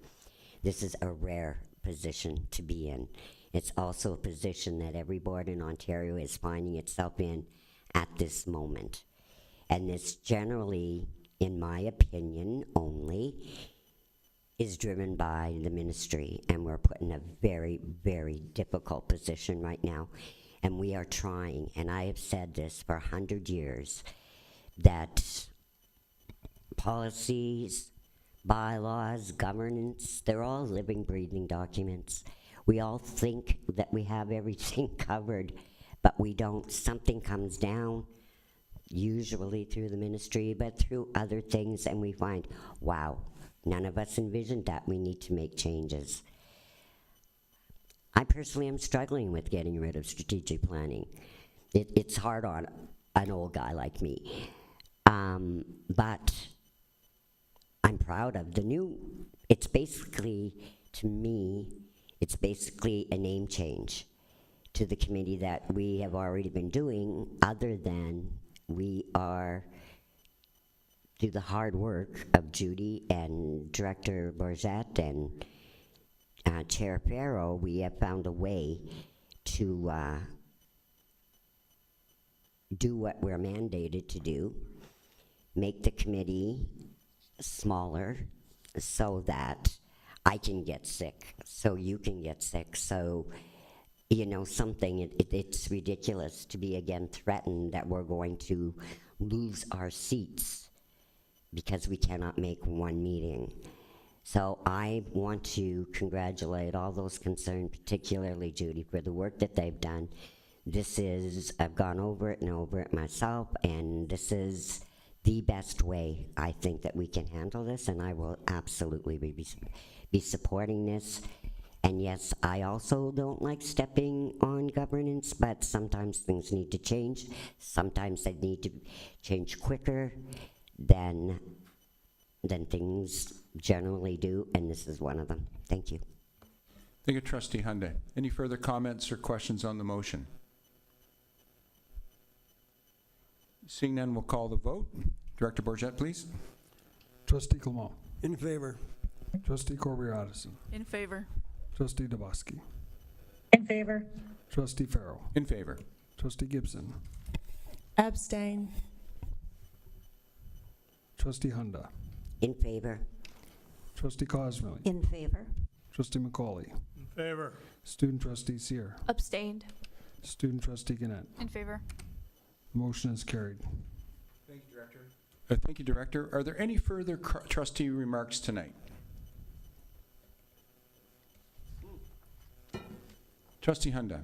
This is a rare position to be in. It's also a position that every board in Ontario is finding itself in at this moment. And this generally, in my opinion only, is driven by the ministry. And we're put in a very, very difficult position right now. And we are trying, and I have said this for 100 years, that policies, bylaws, governance, they're all living, breathing documents. We all think that we have everything covered, but we don't. Something comes down, usually through the ministry, but through other things, and we find, wow, none of us envisioned that. We need to make changes. I personally am struggling with getting rid of strategic planning. It's hard on an old guy like me. But I'm proud of the new, it's basically, to me, it's basically a name change to the committee that we have already been doing, other than we are, through the hard work of Judy and Director Bourget and Chair Farrow, we have found a way to do what we're mandated to do, make the committee smaller so that I can get sick, so you can get sick, so, you know, something, it's ridiculous to be again threatened that we're going to lose our seats because we cannot make one meeting. So I want to congratulate all those concerned, particularly Judy, for the work that they've done. I've gone over it and over it myself, and this is the best way I think that we can handle this, and I will absolutely be supporting this. And yes, I also don't like stepping on governance, but sometimes things need to change. Sometimes they need to change quicker than things generally do, and this is one of them. Thank you. Thank you, Trustee Hyundai. Any further comments or questions on the motion? Seeing none, we'll call the vote. Director Bourget, please. Trustee Clement. In favor. Trustee Corbier-Addison. In favor. Trustee Dabowski. In favor. Trustee Farrell. In favor. Trustee Gibson. Abstain. Trustee Hunda. In favor. Trustee Cosmilly. In favor. Trustee McCauley. In favor. Student Trustee Seer. Abstained. Student Trustee Gannett. In favor. The motion is carried. Thank you, Director. Thank you, Director. Are there any further trustee remarks tonight? Trustee Hunda.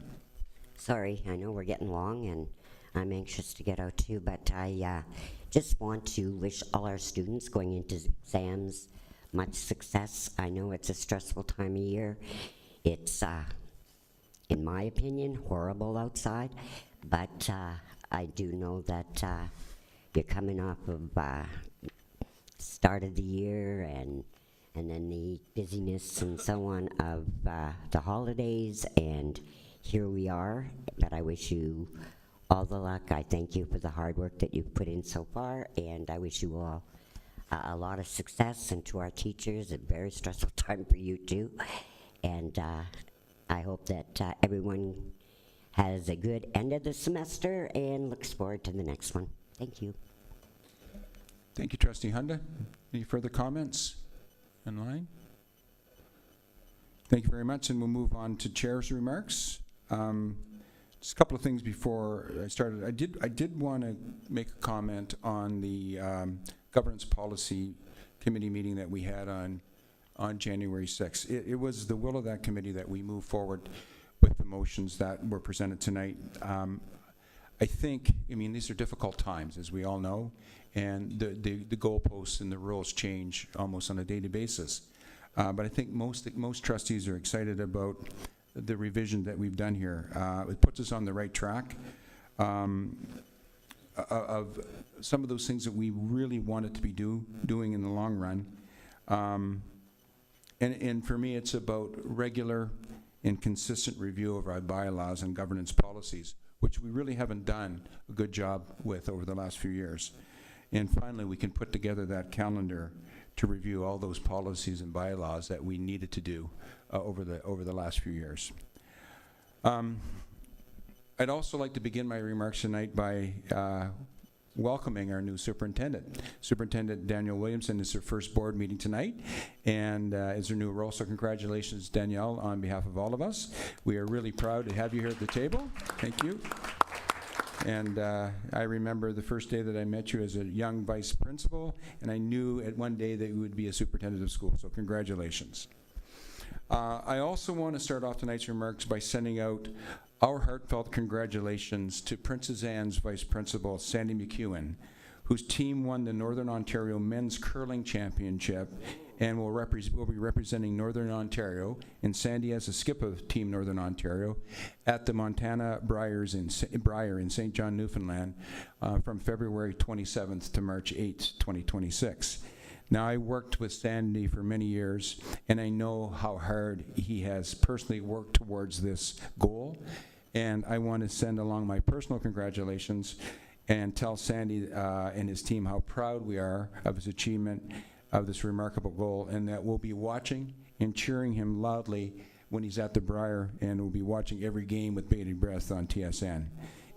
Sorry, I know we're getting long, and I'm anxious to get out too, but I just want to wish all our students going into exams much success. I know it's a stressful time of year. It's, in my opinion, horrible outside, but I do know that you're coming off of start of the year and then the busyness and so on of the holidays, and here we are. But I wish you all the luck. I thank you for the hard work that you've put in so far, and I wish you all a lot of success, and to our teachers, a very stressful time for you too. And I hope that everyone has a good end of the semester and looks forward to the next one. Thank you. Thank you, Trustee Hunda. Any further comments in line? Thank you very much, and we'll move on to Chair's remarks. Just a couple of things before I started. I did want to make a comment on the Governance Policy Committee meeting that we had on January 6th. It was the will of that committee that we move forward with the motions that were presented tonight. I mean, these are difficult times, as we all know, and the goalposts and the rules change almost on a daily basis. But I think most trustees are excited about the revision that we've done here. It puts us on the right track of some of those things that we really wanted to be doing in the long run. And for me, it's about regular and consistent review of our bylaws and governance policies, which we really haven't done a good job with over the last few years. And finally, we can put together that calendar to review all those policies and bylaws that we needed to do over the last few years. I'd also like to begin my remarks tonight by welcoming our new superintendent. Superintendent Danielle Williamson is her first board meeting tonight, and is her new role. So congratulations, Danielle, on behalf of all of us. We are really proud to have you here at the table. Thank you. And I remember the first day that I met you as a young vice principal, and I knew at one day that you would be a superintendent of school, so congratulations. I also want to start off tonight's remarks by sending out our heartfelt congratulations to Princess Anne's vice principal, Sandy McEwen, whose team won the Northern Ontario Men's Curling Championship and will be representing Northern Ontario, and Sandy as a skip of Team Northern Ontario at the Montana Briar in St. John, Newfoundland from February 27th to March 8th, 2026. Now, I worked with Sandy for many years, and I know how hard he has personally worked towards this goal, and I want to send along my personal congratulations and tell Sandy and his team how proud we are of his achievement of this remarkable goal, and that we'll be watching and cheering him loudly when he's at the Briar, and we'll be watching every game with bated breath on TSN.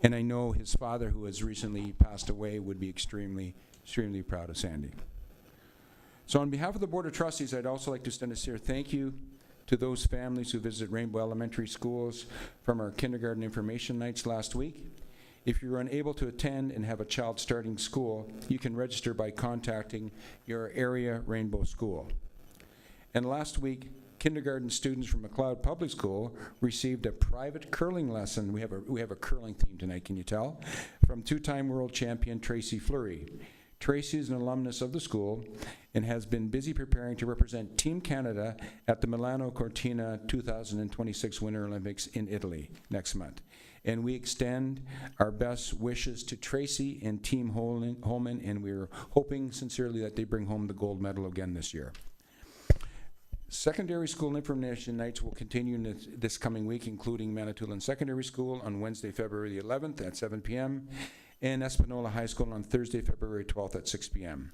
And I know his father, who has recently passed away, would be extremely, extremely proud of Sandy. So on behalf of the Board of Trustees, I'd also like to extend a sincere thank you to those families who visited Rainbow Elementary Schools from our kindergarten information nights last week. If you're unable to attend and have a child starting school, you can register by contacting your area Rainbow School. And last week, kindergarten students from McLeod Public School received a private curling lesson. We have a curling theme tonight, can you tell? From two-time world champion Tracy Fleury. Tracy is an alumnus of the school and has been busy preparing to represent Team Canada at the Milano Cortina 2026 Winter Olympics in Italy next month. And we extend our best wishes to Tracy and Team Holman, and we're hoping sincerely that they bring home the gold medal again this year. Secondary school information nights will continue this coming week, including Manitoulin Secondary School on Wednesday, February the 11th at 7 p.m., and Espanola High School on Thursday, February 12th at 6 p.m.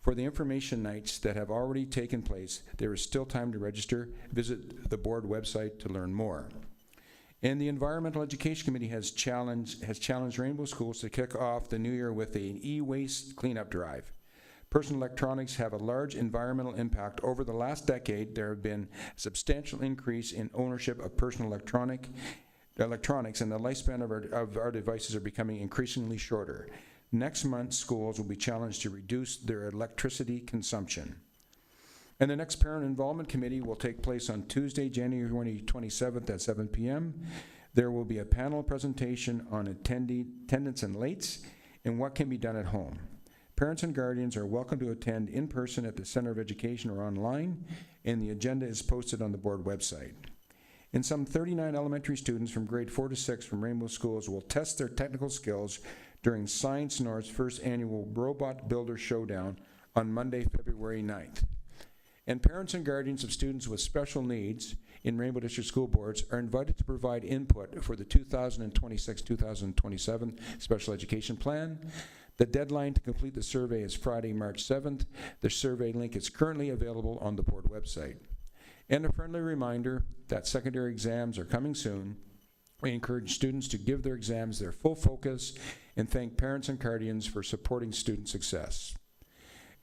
For the information nights that have already taken place, there is still time to register. Visit the board website to learn more. And the Environmental Education Committee has challenged Rainbow Schools to kick off the new year with an e-waste cleanup drive. Personal electronics have a large environmental impact. Over the last decade, there have been a substantial increase in ownership of personal electronics, and the lifespan of our devices are becoming increasingly shorter. Next month, schools will be challenged to reduce their electricity consumption. And the next Parent Involvement Committee will take place on Tuesday, January 27th at 7 p.m. There will be a panel presentation on attendance and lates and what can be done at home. Parents and guardians are welcome to attend in person at the Center of Education or online, and the agenda is posted on the board website. And some 39 elementary students from grade 4 to 6 from Rainbow Schools will test their technical skills during Science North's first annual Robot Builder Showdown on Monday, February 9th. And parents and guardians of students with special needs in Rainbow District School Boards are invited to provide input for the 2026-2027 Special Education Plan. The deadline to complete the survey is Friday, March 7th. The survey link is currently available on the board website. And a friendly reminder that secondary exams are coming soon. We encourage students to give their exams their full focus and thank parents and guardians for supporting student success.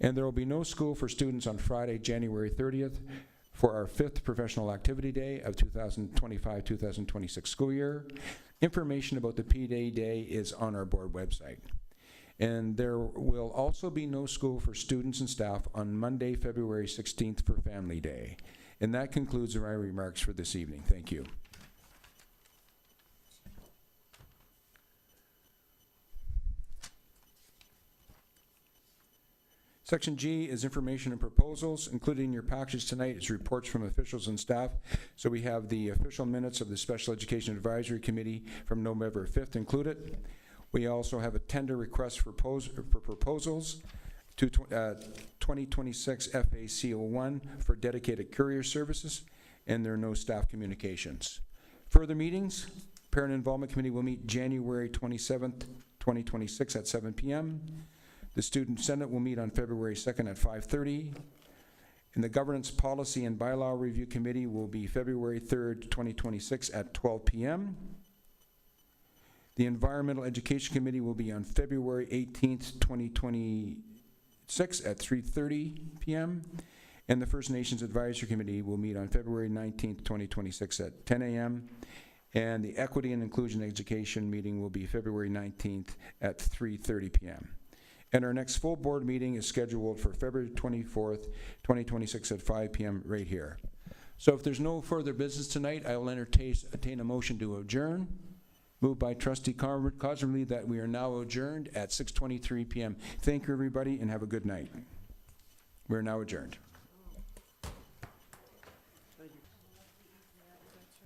And there will be no school for students on Friday, January 30th for our 5th Professional Activity Day of 2025-2026 school year. Information about the P-Day Day is on our board website. And there will also be no school for students and staff on Monday, February 16th for Family Day. And that concludes my remarks for this evening. Thank you. Section G is information and proposals. Included in your package tonight is reports from officials and staff. So we have the official minutes of the Special Education Advisory Committee from November 5th included. We also have a tender request for proposals to 2026 FACO1 for dedicated courier services, and there are no staff communications. Further meetings, Parent Involvement Committee will meet January 27th, 2026 at 7 p.m. The Student Senate will meet on February 2nd at 5:30. And the Governance Policy and Bylaw Review Committee will be February 3rd, 2026 at 12 p.m. The Environmental Education Committee will be on February 18th, 2026 at 3:30 p.m. And the First Nations Advisory Committee will meet on February 19th, 2026 at 10 a.m. And the Equity and Inclusion Education meeting will be February 19th at 3:30 p.m. And our next full board meeting is scheduled for February 24th, 2026 at 5 p.m. right here. So if there's no further business tonight, I will entertain a motion to adjourn. Moved by Trustee Cosmerly that we are now adjourned at 6:23 p.m. Thank you, everybody, and have a good night. We're now adjourned.